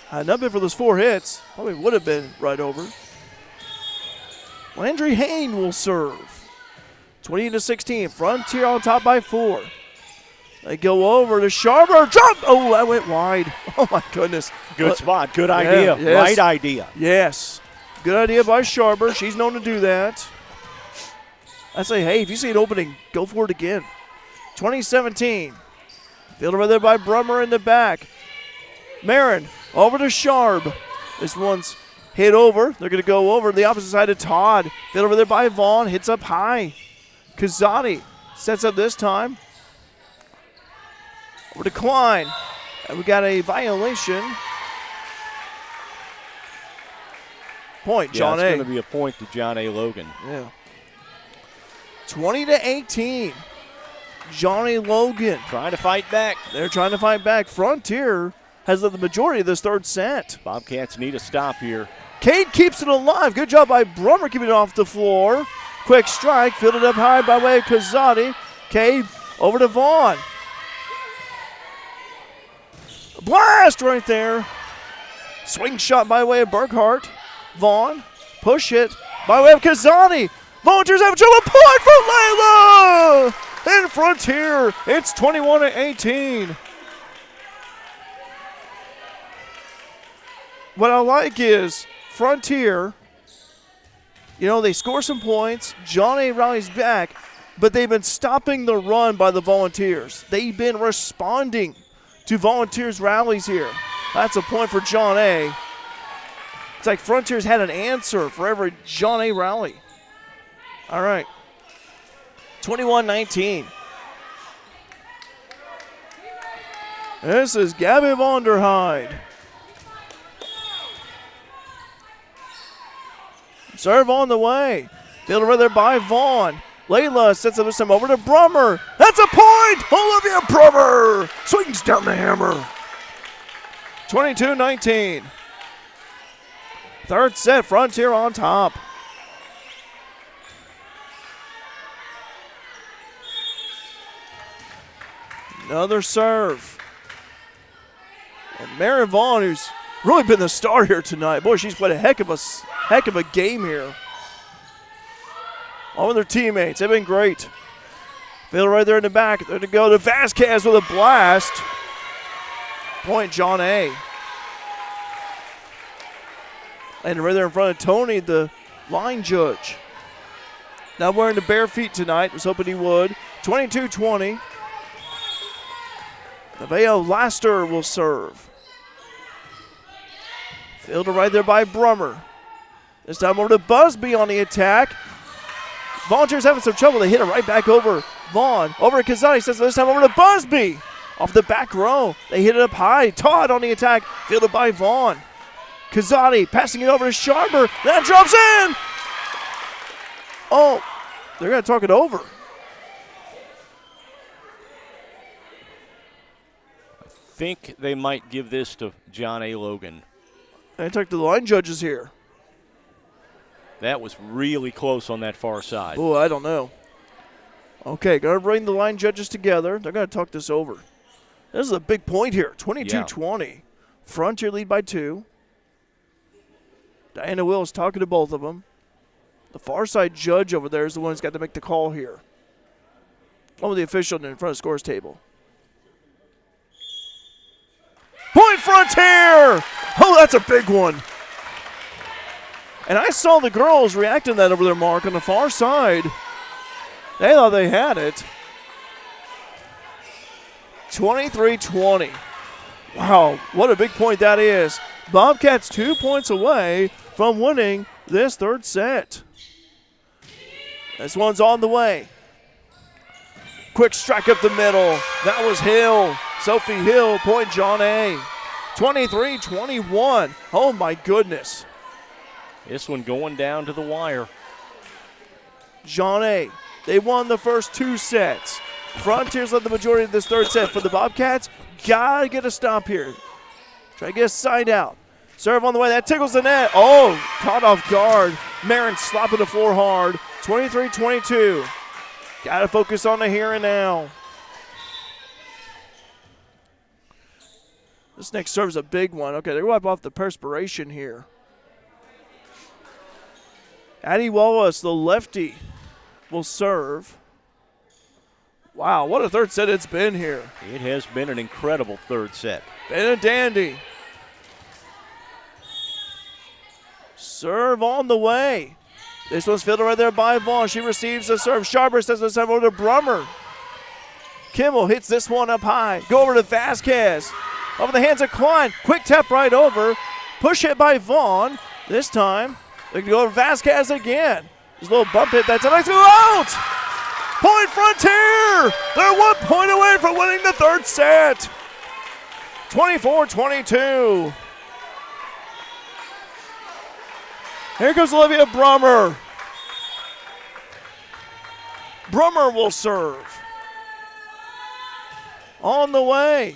Had not been for those 4 hits, probably would have been right over. Landry Hain will serve. 20-16. Frontier on top by 4. They go over to Sharper. Jump! Oh, that went wide. Oh, my goodness. Good spot. Good idea. Yes. Right idea. Yes. Good idea by Sharper. She's known to do that. I say, hey, if you see an opening, go for it again. 2017. Fielded right there by Brummer in the back. Marin over to Sharp. This one's hit over. They're going to go over the opposite side of Todd. Fielded over there by Vaughn. Hits up high. Kazani sets up this time. Over to Klein. And we got a violation. Point, John A. It's going to be a point to John A. Logan. Yeah. 20-18. Johnny Logan. Trying to fight back. They're trying to fight back. Frontier has led the majority of this third set. Bobcats need a stop here. Cade keeps it alive. Good job by Brummer keeping it off the floor. Quick strike. Fielded up high by way of Kazadi. Cade over to Vaughn. Blast right there. Swing shot by way of Burkhart. Vaughn. Push it by way of Kazani. Volunteers have trouble. Point for Layla. In Frontier. It's 21-18. What I like is Frontier, they score some points. John A. rallies back, but they've been stopping the run by the Volunteers. They've been responding to Volunteers' rallies here. That's a point for John A. It's like Frontiers had an answer for every John A. rally. All right. 21-19. This is Gabby Vonderheide. Serve on the way. Fielded right there by Vaughn. Layla sets up this time over to Brummer. That's a point! Olivia Brummer swings down the hammer. 22-19. Third set, Frontier on top. Another serve. And Mary Vaughn, who's really been the star here tonight. Boy, she's played a heck of a game here. All with their teammates. They've been great. Field right there in the back. They're to go to Vasquez with a blast. Point John A. And right there in front of Tony, the line judge. Not wearing the bare feet tonight. Was hoping he would. 22-20. Nevaeh Laster will serve. Fielded right there by Brummer. This time over to Busby on the attack. Volunteers having some trouble. They hit it right back over Vaughn. Over to Kazani. Says this time over to Busby. Off the back row. They hit it up high. Todd on the attack. Fielded by Vaughn. Kazani passing it over to Sharper. That drops in. Oh, they're going to talk it over. I think they might give this to John A. Logan. They talk to the line judges here. That was really close on that far side. Oh, I don't know. Okay, going to bring the line judges together. They're going to talk this over. This is a big point here. 22-20. Frontier lead by 2. Diana Wills talking to both of them. The far side judge over there is the one who's got to make the call here. One with the official in front of the scores table. Point Frontier! Oh, that's a big one. And I saw the girls reacting to that over there, Mark, on the far side. They thought they had it. 23-20. Wow, what a big point that is. Bobcats 2 points away from winning this third set. This one's on the way. Quick strike up the middle. That was Hill. Sophie Hill, point John A. 23-21. Oh, my goodness. This one going down to the wire. John A. They won the first 2 sets. Frontiers led the majority of this third set. For the Bobcats, gotta get a stop here. Try to get a side out. Serve on the way. That tickles the net. Oh, caught off guard. Marin slopping the floor hard. 23-22. Gotta focus on the here and now. This next serve is a big one. Okay, they wipe off the perspiration here. Addie Wallace, the lefty, will serve. Wow, what a third set it's been here. It has been an incredible third set. Been a dandy. Serve on the way. This one's fielded right there by Vaughn. She receives the serve. Sharper says this time over to Brummer. Kimmel hits this one up high. Go over to Vasquez. Over the hands of Klein. Quick tap right over. Push hit by Vaughn. This time, they can go to Vasquez again. There's a little bump hit. That's a nice go out. Point Frontier. They're 1 point away from winning the third set. 24-22. Here comes Olivia Brummer. Brummer will serve. On the way.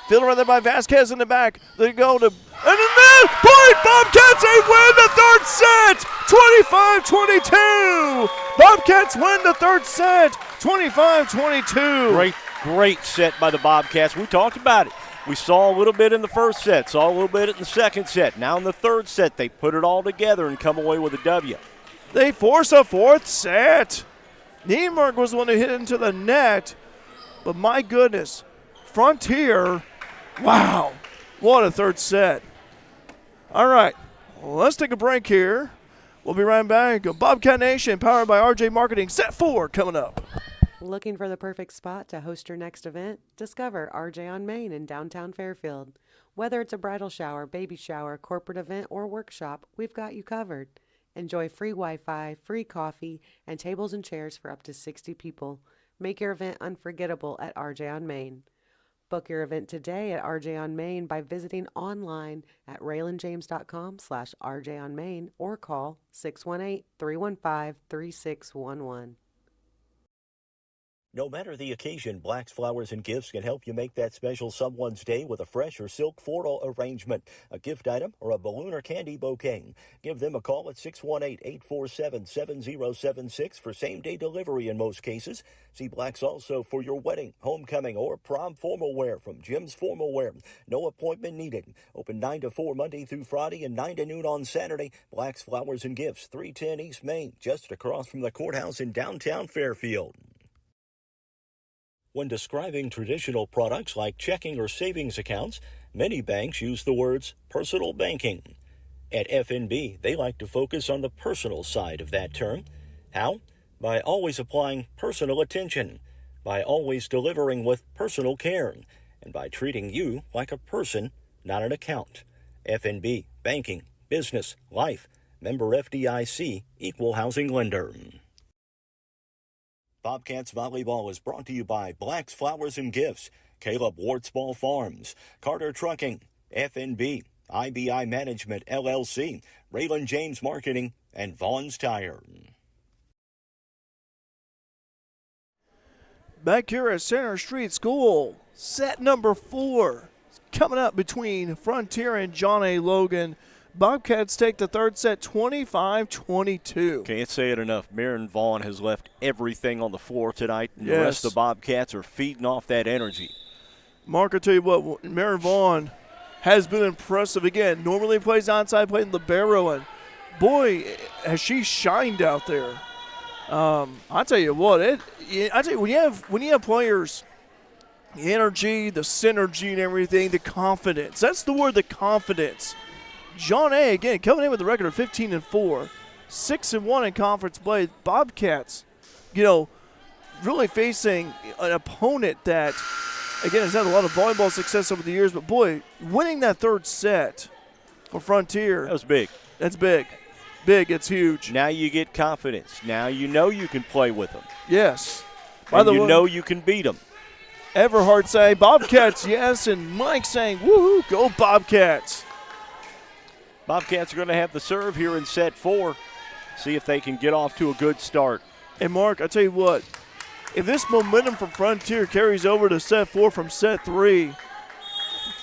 Fielded right there by Vasquez in the back. They go to, and then point! Bobcats, they win the third set! 25-22! Bobcats win the third set! 25-22. Great set by the Bobcats. We talked about it. We saw a little bit in the first set, saw a little bit in the second set. Now in the third set, they put it all together and come away with a W. They force a fourth set. Niemerg was the one who hit into the net. But my goodness, Frontier, wow, what a third set. All right, well, let's take a break here. We'll be right back. Bobcat Nation, powered by RJ Marketing, set 4 coming up. Looking for the perfect spot to host your next event? Discover RJ on Main in downtown Fairfield. Whether it's a bridal shower, baby shower, corporate event, or workshop, we've got you covered. Enjoy free Wi-Fi, free coffee, and tables and chairs for up to 60 people. Make your event unforgettable at RJ on Main. Book your event today at RJ on Main by visiting online at RaylanJames.com/RJ on Main or call 618-315-3611. No matter the occasion, Black's Flowers and Gifts can help you make that special someone's day with a fresh or silk floral arrangement, a gift item, or a balloon or candy bouquet. Give them a call at 618-847-7076 for same-day delivery in most cases. See Black's also for your wedding, homecoming, or prom formal wear from Jim's Formal Wear. No appointment needed. Open 9 to 4 Monday through Friday and 9 to noon on Saturday. Black's Flowers and Gifts, 310 East Main, just across from the courthouse in downtown Fairfield. When describing traditional products like checking or savings accounts, Many banks use the words personal banking. At FNB, they like to focus on the personal side of that term. How? By always applying personal attention, by always delivering with personal care, and by treating you like a person, not an account. FNB, banking, business, life, member FDIC, equal housing lender. Bobcats Volleyball is brought to you by Black's Flowers and Gifts, Caleb Wartsball Farms, Carter Trucking, FNB, IBI Management LLC, Raylan James Marketing, and Vaughn's Tire. Back here at Center Street School, set number 4. Coming up between Frontier and John A. Logan. Bobcats take the third set 25-22. Can't say it enough. Marin Vaughn has left everything on the floor tonight, and the rest of the Bobcats are feeding off that energy. Mark, I'll tell you what, Marin Vaughn has been impressive again. Normally plays onside, playing libero, and boy, has she shined out there. I tell you what, when you have players, the energy, the synergy, and everything, the confidence. That's the word, the confidence. John A. again coming in with a record of 15-4, 6-1 in conference play. Bobcats, really facing an opponent that, again, has had a lot of volleyball success over the years. But boy, winning that third set for Frontier, that was big. That's big. Big, it's huge. Now you get confidence. Now you know you can play with them. Yes. By the way, you know you can beat them. Everhard saying, Bobcats, yes, and Mike saying, woohoo, go Bobcats. Bobcats are going to have the serve here in set 4. See if they can get off to a good start. And Mark, I tell you what, if this momentum from Frontier carries over to set 4 from set 3,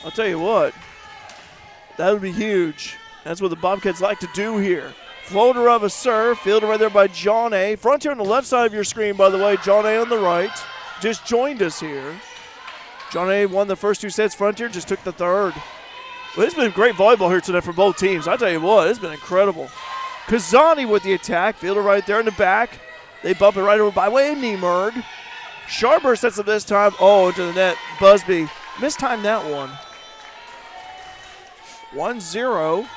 I'll tell you what, that would be huge. That's what the Bobcats like to do here. Floater of a serve, fielded right there by John A. Frontier on the left side of your screen, by the way. John A on the right. Just joined us here. John A won the first 2 sets. Frontier just took the third. Well, it's been great volleyball here tonight for both teams. I tell you what, it's been incredible. Kazani with the attack, fielder right there in the back. They bump it right over by way of Niemerg. Sharper sets it this time. Oh, into the net. Busby mistimed that one. 1-0.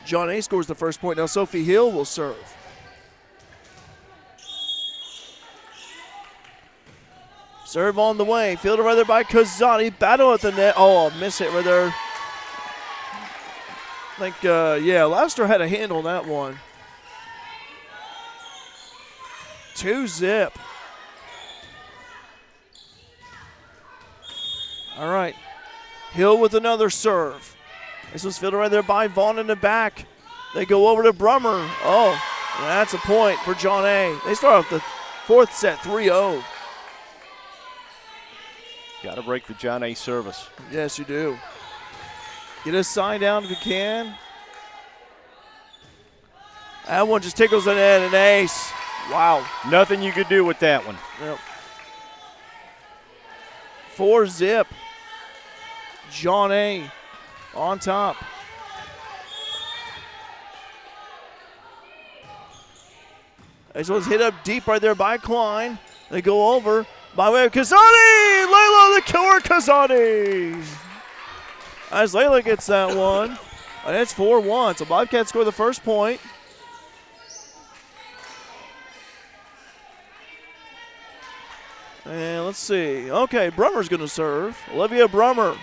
John A scores the first point. Now Sophie Hill will serve. Serve on the way. Fielder right there by Kazani. Battle at the net. Oh, miss it right there. I think, Laster had a handle on that one. 2-0. All right. Hill with another serve. This was fielded right there by Vaughn in the back. They go over to Brummer. Oh, that's a point for John A. They start off the fourth set 3-0. Got to break the John A service. Yes, you do. Get a sign down if you can. That one just tickles the net, an ace. Wow. Nothing you could do with that one. Yep. 4-0. John A. on top. This one's hit up deep right there by Klein. They go over by way of Kazani. Layla the killer Kazani. As Layla gets that one. And it's 4-1. So Bobcats score the first point. And let's see. Okay, Brummer's going to serve. Olivia Brummer.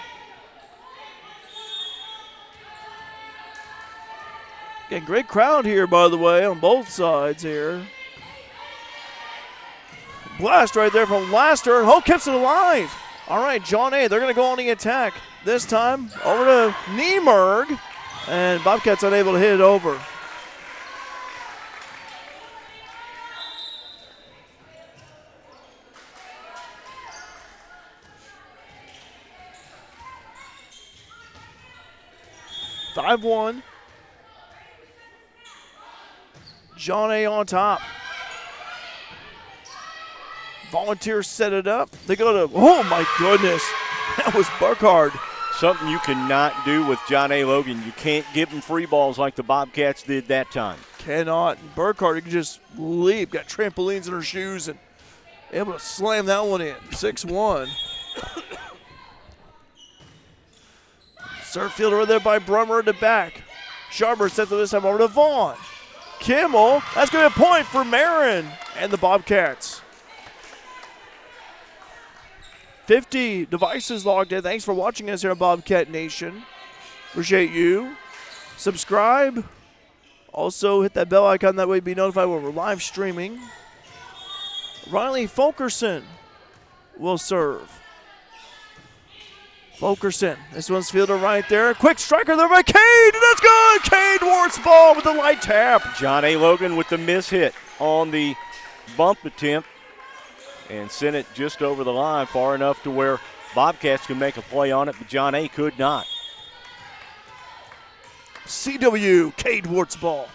Again, great crowd here, by the way, on both sides here. Blast right there from Laster. Hope keeps it alive. All right, John A., they're going to go on the attack. This time over to Niemerg. And Bobcats unable to hit it over. (5-1). John A. on top. Volunteers set it up. They go to, oh my goodness, that was Burkhardt. Something you cannot do with John A. Logan. You can't give him free balls like the Bobcats did that time. Cannot. Burkhardt can just leap, got trampolines in her shoes and able to slam that one in. 6-1. Serve field over there by Brummer at the back. Sharper sets it this time over to Vaughn. Kimmel, that's going to be a point for Marin and the Bobcats. 50 devices logged in. Thanks for watching us here on Bobcat Nation. Appreciate you. Subscribe. Also, hit that bell icon. That way you'll be notified when we're live streaming. Riley Fulkerson will serve. Fulkerson. This one's fielded right there. Quick striker there by Cade. That's good. Cade Wart's ball with the light tap. John A. Logan with the miss hit on the bump attempt and sent it just over the line far enough to where Bobcats can make a play on it, but John A. could not. CW, Cade Wart's ball.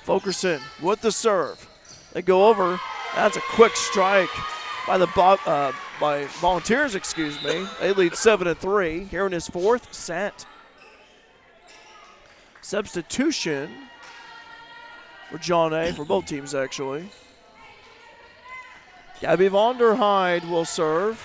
Fulkerson with the serve. They go over. That's a quick strike by the by Volunteers, excuse me. They lead 7-3 here in his fourth set. Substitution for John A. for both teams, actually. Gabby Vonderheide will serve.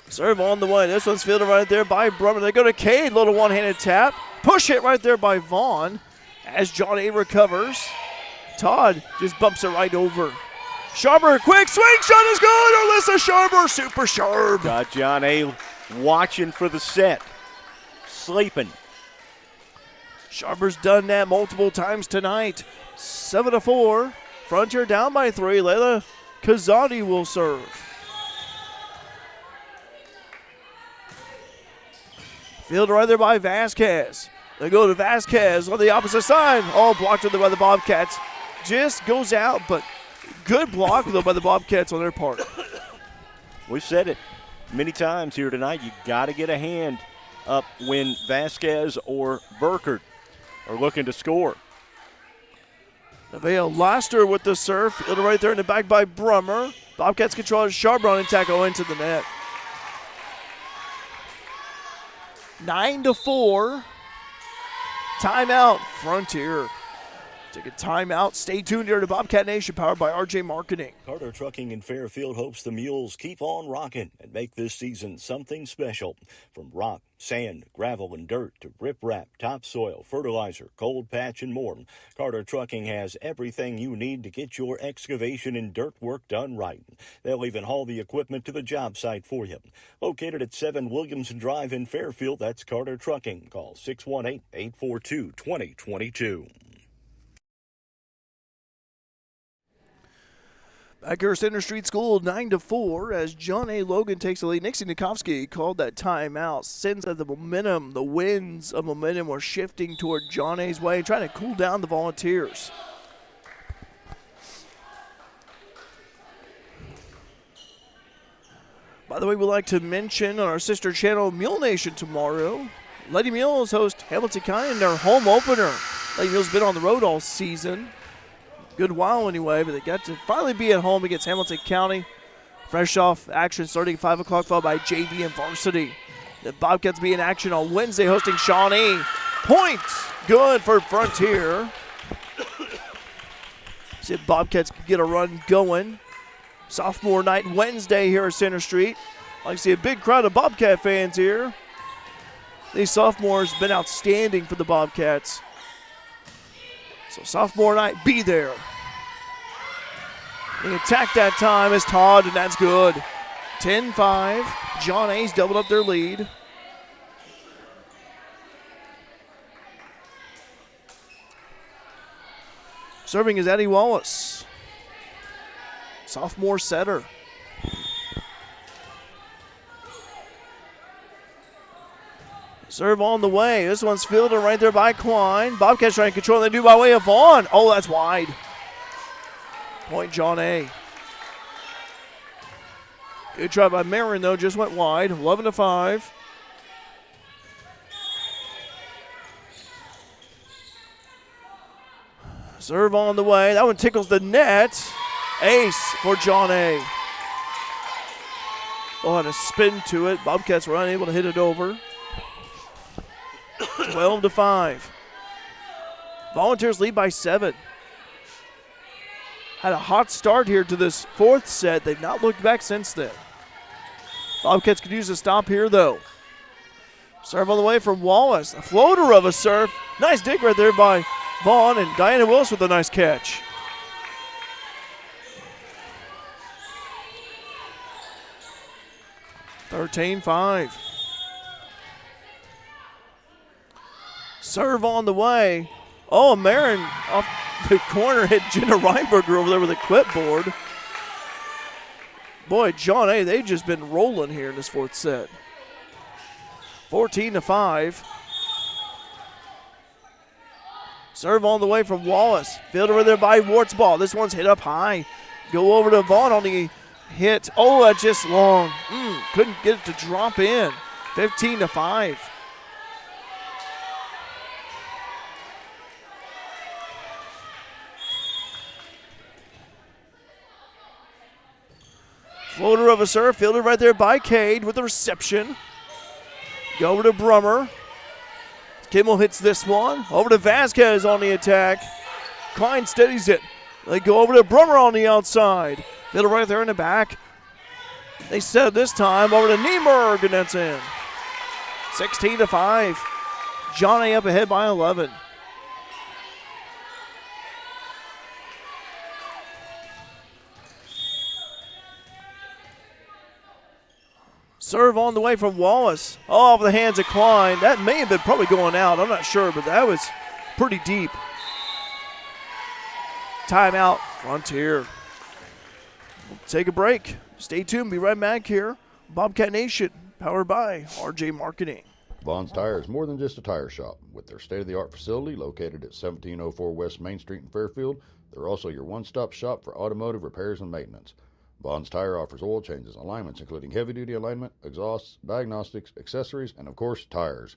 Serve on the way. This one's fielded right there by Brummer. They go to Cade. Little one-handed tap. Push hit right there by Vaughn as John A. recovers. Todd just bumps it right over. Sharper, quick swing shot is good. Alyssa Sharper, super sharp. Got John A. watching for the set. Sleeping. Sharper's done that multiple times tonight. 7-4. Frontier down by 3. Layla Kazadi will serve. Fielded right there by Vasquez. They go to Vasquez on the opposite side. All blocked by the Bobcats. Just goes out, but good block though by the Bobcats on their part. We've said it many times here tonight. You got to get a hand up when Vasquez or Burkert are looking to score. Nevaeh Laster with the serve. Fielded right there in the back by Brummer. Bobcats control it. Sharp on and tackle into the net. 9-4. Timeout, Frontier. Take a timeout. Stay tuned here to Bobcat Nation, powered by RJ Marketing. Carter Trucking in Fairfield hopes the Mules keep on rocking and make this season something special. From rock, sand, gravel, and dirt to riprap, topsoil, fertilizer, cold patch, and more, Carter Trucking has everything you need to get your excavation and dirt work done right. They'll even haul the equipment to the job site for you. Located at 7 Williamson Drive in Fairfield, that's Carter Trucking. Call 618-842-2022. Back here at Center Street School, 9-4 as John A. Logan takes the lead. Nixie Nikovsky called that timeout. Sends that the momentum, the winds of momentum were shifting toward John A.'s way, trying to cool down the Volunteers. By the way, we'd like to mention on our sister channel, Mule Nation, tomorrow, Lady Mules host Hamilton County in their home opener. Lady Mules been on the road all season. Good while anyway, but they got to finally be at home against Hamilton County. Fresh off action starting at 5 o'clock, followed by JV and Varsity. The Bobcats be in action on Wednesday hosting Shawnee. Points good for Frontier. See if Bobcats can get a run going. Sophomore night Wednesday here at Center Street. I like to see a big crowd of Bobcat fans here. These sophomores have been outstanding for the Bobcats. So sophomore night, be there. The attack that time is Todd, and that's good. 10-5. John A's doubled up their lead. Serving is Eddie Wallace. Sophomore setter. Serve on the way. This one's fielded right there by Klein. Bobcats trying to control. They do by way of Vaughn. Oh, that's wide. Point John A. Good try by Marin, though. Just went wide. 11-5. Serve on the way. That one tickles the net. Ace for John A. Oh, and a spin to it. Bobcats were unable to hit it over. 12-5. Volunteers lead by 7. had a hot start here to this fourth set. They've not looked back since then. Bobcats could use a stop here, though. Serve on the way from Wallace. A floater of a serve. Nice dig right there by Vaughn, and Diana Willis with a nice catch. (13-5). Serve on the way. Oh, Marin off the corner hit Jenna Reinberger over there with a clipboard. Boy, John A., they've just been rolling here in this fourth set. 14-5. Serve on the way from Wallace. Fielded over there by Wartsball. This one's hit up high. Go over to Vaughn on the hit. Oh, that's just long. Couldn't get it to drop in. 15-5. Floater of a serve, fielded right there by Cade with the reception. Go over to Brummer. Kimmel hits this one. Over to Vasquez on the attack. Klein steadies it. They go over to Brummer on the outside. Fielded right there in the back. They set it this time over to Niemerg, and that's in. 16-5. John A. up ahead by 11. Serve on the way from Wallace. Oh, off the hands of Klein. That may have been probably going out. I'm not sure, but that was pretty deep. Timeout, Frontier. We'll take a break. Stay tuned. Be right back here. Bobcat Nation, powered by RJ Marketing. Vaughn's Tire is more than just a tire shop. With their state-of-the-art facility located at 1704 West Main Street in Fairfield, they're also your one-stop shop for automotive repairs and maintenance. Vaughn's Tire offers oil changes, alignments including heavy-duty alignment, exhausts, diagnostics, accessories, and of course, tires.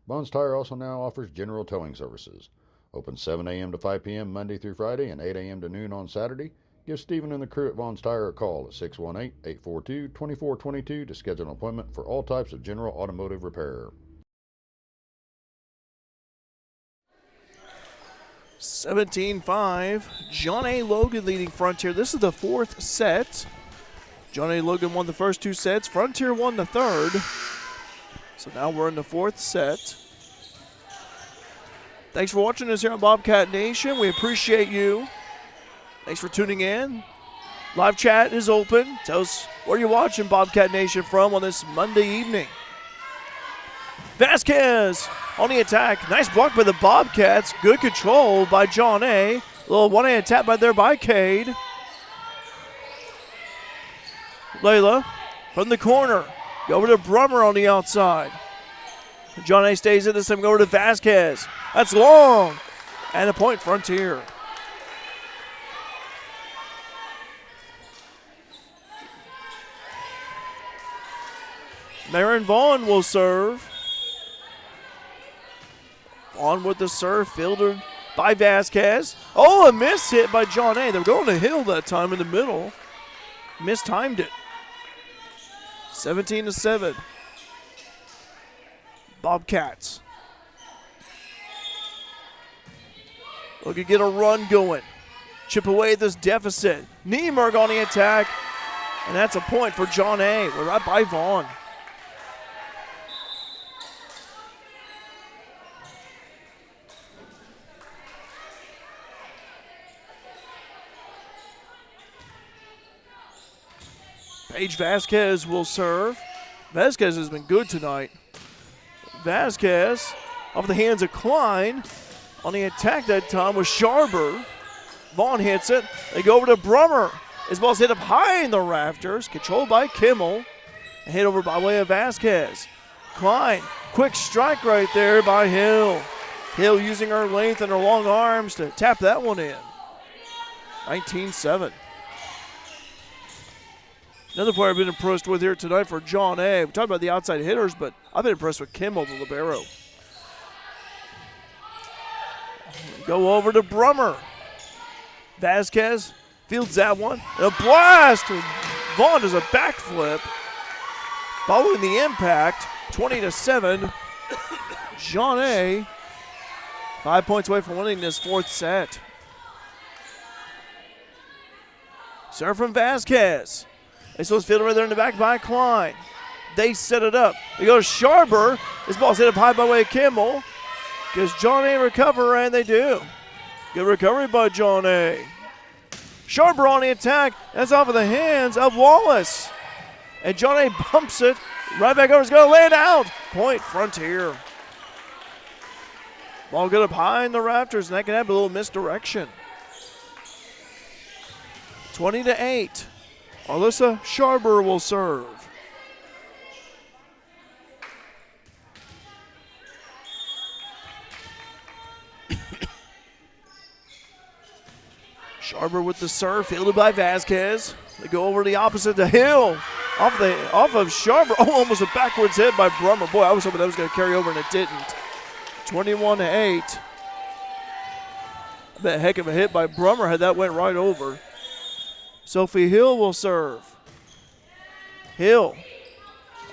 Vaughn's Tire also now offers general towing services. Open 7 a.m. to 5 p.m. Monday through Friday and 8 a.m. to noon on Saturday. Give Stephen and the crew at Vaughn's Tire a call at 618-842-2422 to schedule an appointment for all types of general automotive repair. 17-5. John A. Logan leading Frontier. This is the fourth set. John A. Logan won the first two sets. Frontier won the third. So now we're in the fourth set. Thanks for watching us here on Bobcat Nation. We appreciate you. Thanks for tuning in. Live chat is open. Tell us where you're watching Bobcat Nation from on this Monday evening. Vasquez on the attack. Nice block by the Bobcats. Good control by John A. Little one-hand tap by there by Cade. Layla from the corner. Go over to Brummer on the outside. John A. stays in this time. Go over to Vasquez. That's long. And a point, Frontier. Marin Vaughn will serve. On with the serve, fielded by Vasquez. Oh, a miss hit by John A. They were going to Hill that time in the middle. Mistimed it. 17-7. Bobcats. Looking to get a run going. Chip away at this deficit. Niemerg on the attack. And that's a point for John A. We're right by Vaughn. Paige Vasquez will serve. Vasquez has been good tonight. Vasquez off the hands of Klein. On the attack that time was Sharber. Vaughn hits it. They go over to Brummer. His ball's hit up high in the rafters. Controlled by Kimmel. And hit over by way of Vasquez. Klein, quick strike right there by Hill. Hill using her length and her long arms to tap that one in. 19-7. Another player I've been impressed with here tonight for John A. We talked about the outside hitters, but I've been impressed with Kimmel, the libero. Go over to Brummer. Vasquez fields that one. And a blast! Vaughn does a backflip. Following the impact, 20-7. John A. 5 points away from winning this fourth set. Serve from Vasquez. This one's fielded right there in the back by Klein. They set it up. They go to Sharber. This ball's hit up high by way of Kimball. Does John A. recover? And they do. Good recovery by John A. Sharber on the attack. That's off of the hands of Wallace. And John A. bumps it. Right back over. He's going to lay it out. Point Frontier. Ball good up high in the rafters, and that can have a little misdirection. 20-8. Alyssa Sharber will serve. Sharber with the serve, fielded by Vasquez. They go over to the opposite to Hill. Off of Sharber. Oh, almost a backwards hit by Brummer. Boy, I was hoping that was going to carry over, and it didn't. 21-8. I bet a heck of a hit by Brummer had that went right over. Sophie Hill will serve. Hill,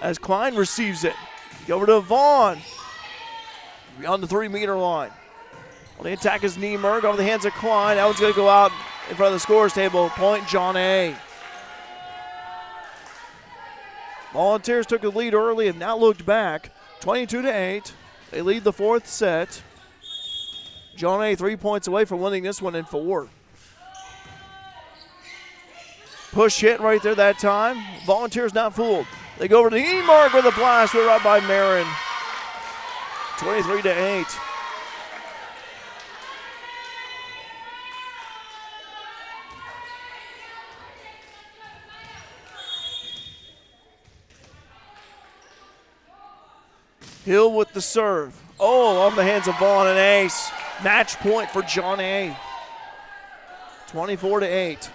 as Klein receives it. Go over to Vaughn. Beyond the 3-meter line. On the attack is Niemerg over the hands of Klein. That one's going to go out in front of the scorer's table. Point John A. Volunteers took the lead early and now looked back. 22-8. They lead the fourth set. John A. 3 points away from winning this one in 4. Push hit right there that time. Volunteers not fooled. They go over to Niemerg with a blast. We're right by Marin. 23-8. Hill with the serve. Oh, off the hands of Vaughn, and ace. Match point for John A. 24-8.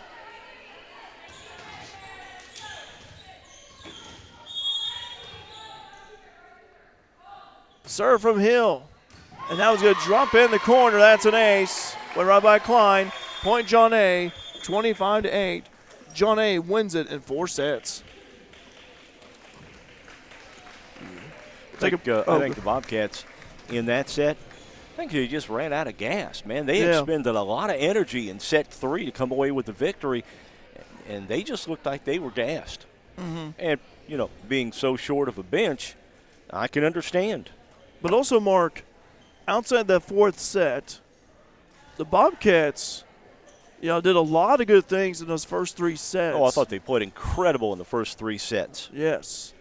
Serve from Hill. And that was going to drop in the corner. That's an ace. Went right by Klein. Point John A. 25-8. John A. wins it in 4 sets. I think the Bobcats in that set, I think they just ran out of gas, man. They expended a lot of energy in set 3 to come away with the victory, and they just looked like they were gassed. Mm-hmm. And, being so short of a bench, I can understand. But also, Mark, outside that 4th set, the Bobcats, did a lot of good things in those first 3 sets. Oh, I thought they played incredible in the first 3 sets. Yes.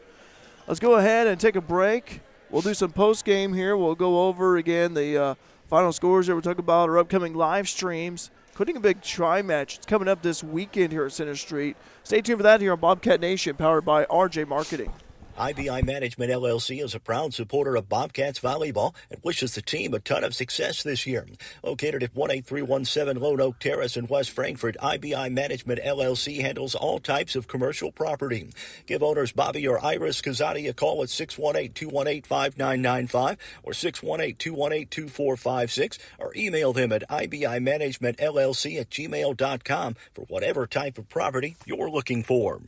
Let's go ahead and take a break. We'll do some post-game here. We'll go over, again, the final scores that we're talking about, our upcoming live streams, including a big tri-match. It's coming up this weekend here at Center Street. Stay tuned for that here on Bobcat Nation, powered by RJ Marketing. IBI Management LLC is a proud supporter of Bobcats Volleyball and wishes the team a ton of success this year. Located at 18317 Lone Oak Terrace in West Frankfort, IBI Management LLC handles all types of commercial property. Give owners Bobby or Iris Kazadi a call at 618-218-5995 or 618-218-2456 or email them at ibimanagementllc@gmail.com for whatever type of property you're looking for.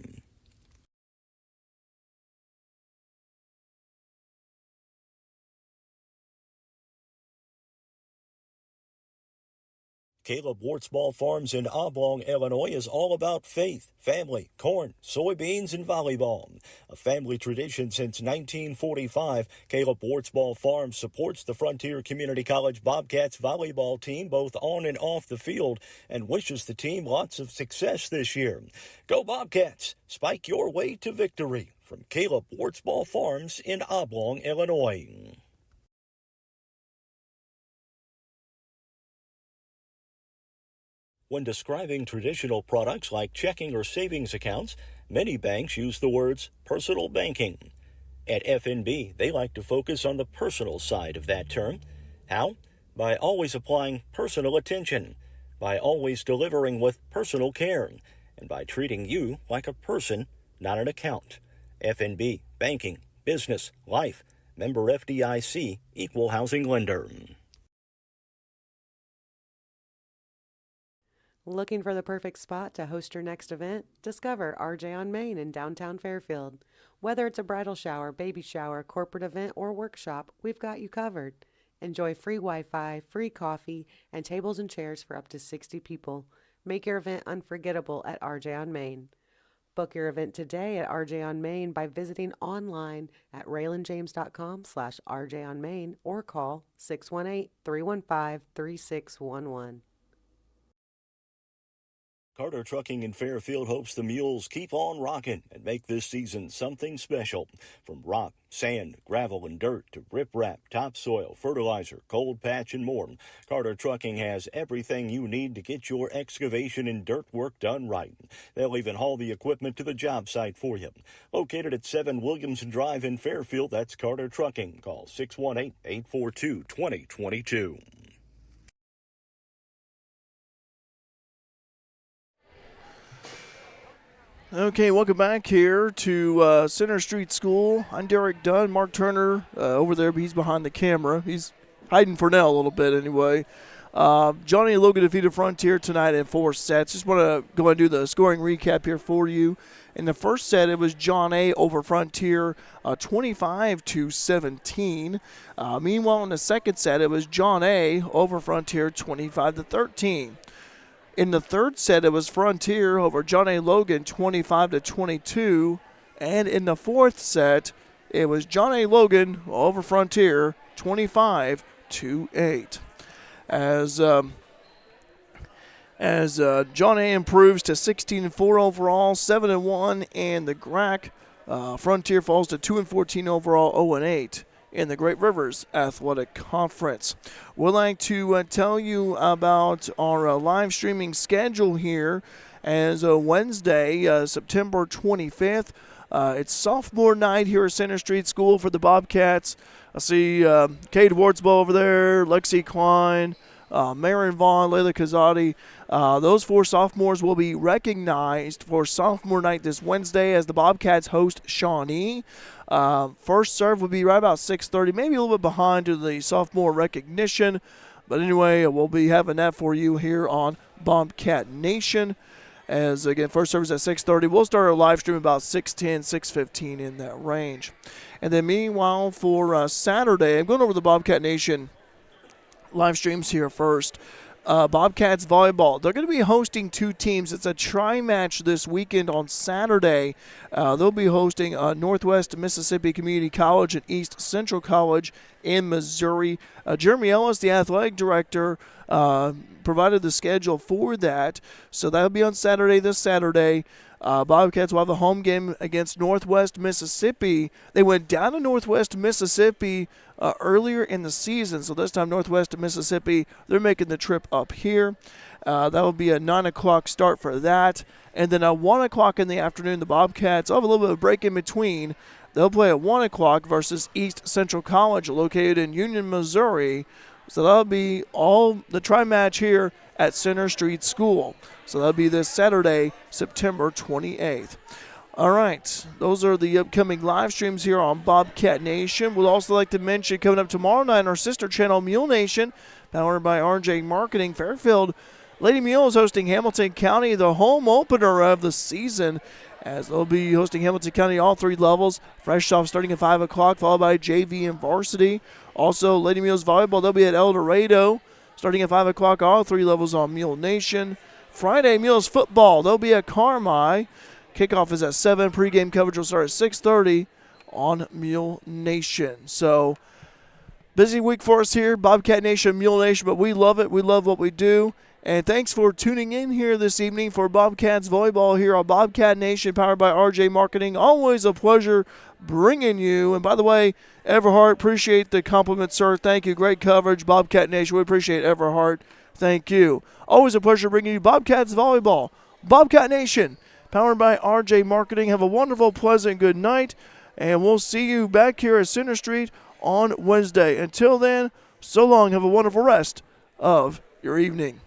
Caleb Wartzball Farms in Oblong, Illinois is all about faith, family, corn, soybeans, and volleyball. A family tradition since 1945, Caleb Wartzball Farms supports the Frontier Community College Bobcats volleyball team both on and off the field and wishes the team lots of success this year. Go Bobcats! Spike your way to victory. From Caleb Wartzball Farms in Oblong, Illinois. When describing traditional products like checking or savings accounts, many banks use the words personal banking. At FNB, they like to focus on the personal side of that term. How? By always applying personal attention, by always delivering with personal care, and by treating you like a person, not an account. FNB, banking, business, life, member FDIC, equal housing lender. Looking for the perfect spot to host your next event? Discover RJ on Main in downtown Fairfield. Whether it's a bridal shower, baby shower, corporate event, or workshop, we've got you covered. Enjoy free Wi-Fi, free coffee, and tables and chairs for up to 60 people. Make your event unforgettable at RJ on Main. Book your event today at RJ on Main by visiting online at raylanjames.com/RJ on Main or call 618-315-3611. Carter Trucking in Fairfield hopes the Mules keep on rocking and make this season something special. From rock, sand, gravel, and dirt to riprap, topsoil, fertilizer, cold patch, and more, Carter Trucking has everything you need to get your excavation and dirt work done right. They'll even haul the equipment to the job site for you. Located at 7 Williamson Drive in Fairfield, that's Carter Trucking. Call 618-842-2022. Okay, welcome back here to Center Street School. I'm Derek Dunn. Mark Turner over there, but he's behind the camera. He's hiding for now a little bit anyway. Johnny and Logan defeated Frontier tonight in 4 sets. Just want to go and do the scoring recap here for you. In the first set, it was John A. over Frontier, 25-17. Meanwhile, in the second set, it was John A. over Frontier, 25-13. In the third set, it was Frontier over John A. Logan, 25-22. And in the fourth set, it was John A. Logan over Frontier, 25-8. As John A. improves to 16-4 overall, 7-1, and the GRAC Frontier falls to 2-14 overall, 0-8. In the Great Rivers Athletic Conference. We'd like to tell you about our live streaming schedule here as Wednesday, September 25th. It's sophomore night here at Center Street School for the Bobcats. I see Cade Wartsball over there, Lexi Klein, Marin Vaughn, Layla Kazadi. Those 4 sophomores will be recognized for sophomore night this Wednesday as the Bobcats host Shawnee. First serve will be right about 6:30, maybe a little bit behind to the sophomore recognition. But anyway, we'll be having that for you here on Bobcat Nation. As, again, first service at 6:30. We'll start our live stream about 6:10, 6:15 in that range. And then meanwhile for Saturday, I'm going over the Bobcat Nation live streams here first. Bobcats Volleyball. They're going to be hosting 2 teams. It's a tri-match this weekend on Saturday. They'll be hosting Northwest Mississippi Community College and East Central College in Missouri. Jeremy Ellis, the athletic director, provided the schedule for that. So that'll be on Saturday, this Saturday. Bobcats will have a home game against Northwest Mississippi. They went down to Northwest Mississippi earlier in the season, so this time Northwest Mississippi, they're making the trip up here. That will be a 9 o'clock start for that. And then at 1 o'clock in the afternoon, the Bobcats, have a little bit of break in between. They'll play at 1 o'clock versus East Central College, located in Union, Missouri. So that'll be all the tri-match here at Center Street School. So that'll be this Saturday, September 28th. All right, those are the upcoming live streams here on Bobcat Nation. We'd also like to mention coming up tomorrow night, our sister channel, Mule Nation, powered by RJ Marketing Fairfield. Lady Mule is hosting Hamilton County, the home opener of the season, as they'll be hosting Hamilton County all 3 levels. Fresh off starting at 5 o'clock, followed by JV and Varsity. Also, Lady Mules Volleyball, they'll be at El Dorado, starting at 5 o'clock, all 3 levels on Mule Nation. Friday, Mules Football, they'll be at Carmi. Kickoff is at 7. Pregame coverage will start at 6:30 on Mule Nation. So, busy week for us here, Bobcat Nation, Mule Nation, but we love it. We love what we do. And thanks for tuning in here this evening for Bobcats Volleyball here on Bobcat Nation, powered by RJ Marketing. Always a pleasure bringing you. And by the way, Everhart, appreciate the compliment, sir. Thank you. Great coverage, Bobcat Nation. We appreciate Everhart. Thank you. Always a pleasure bringing you Bobcats Volleyball. Bobcat Nation, powered by RJ Marketing. Have a wonderful, pleasant, good night. And we'll see you back here at Center Street on Wednesday. Until then, so long. Have a wonderful rest of your evening.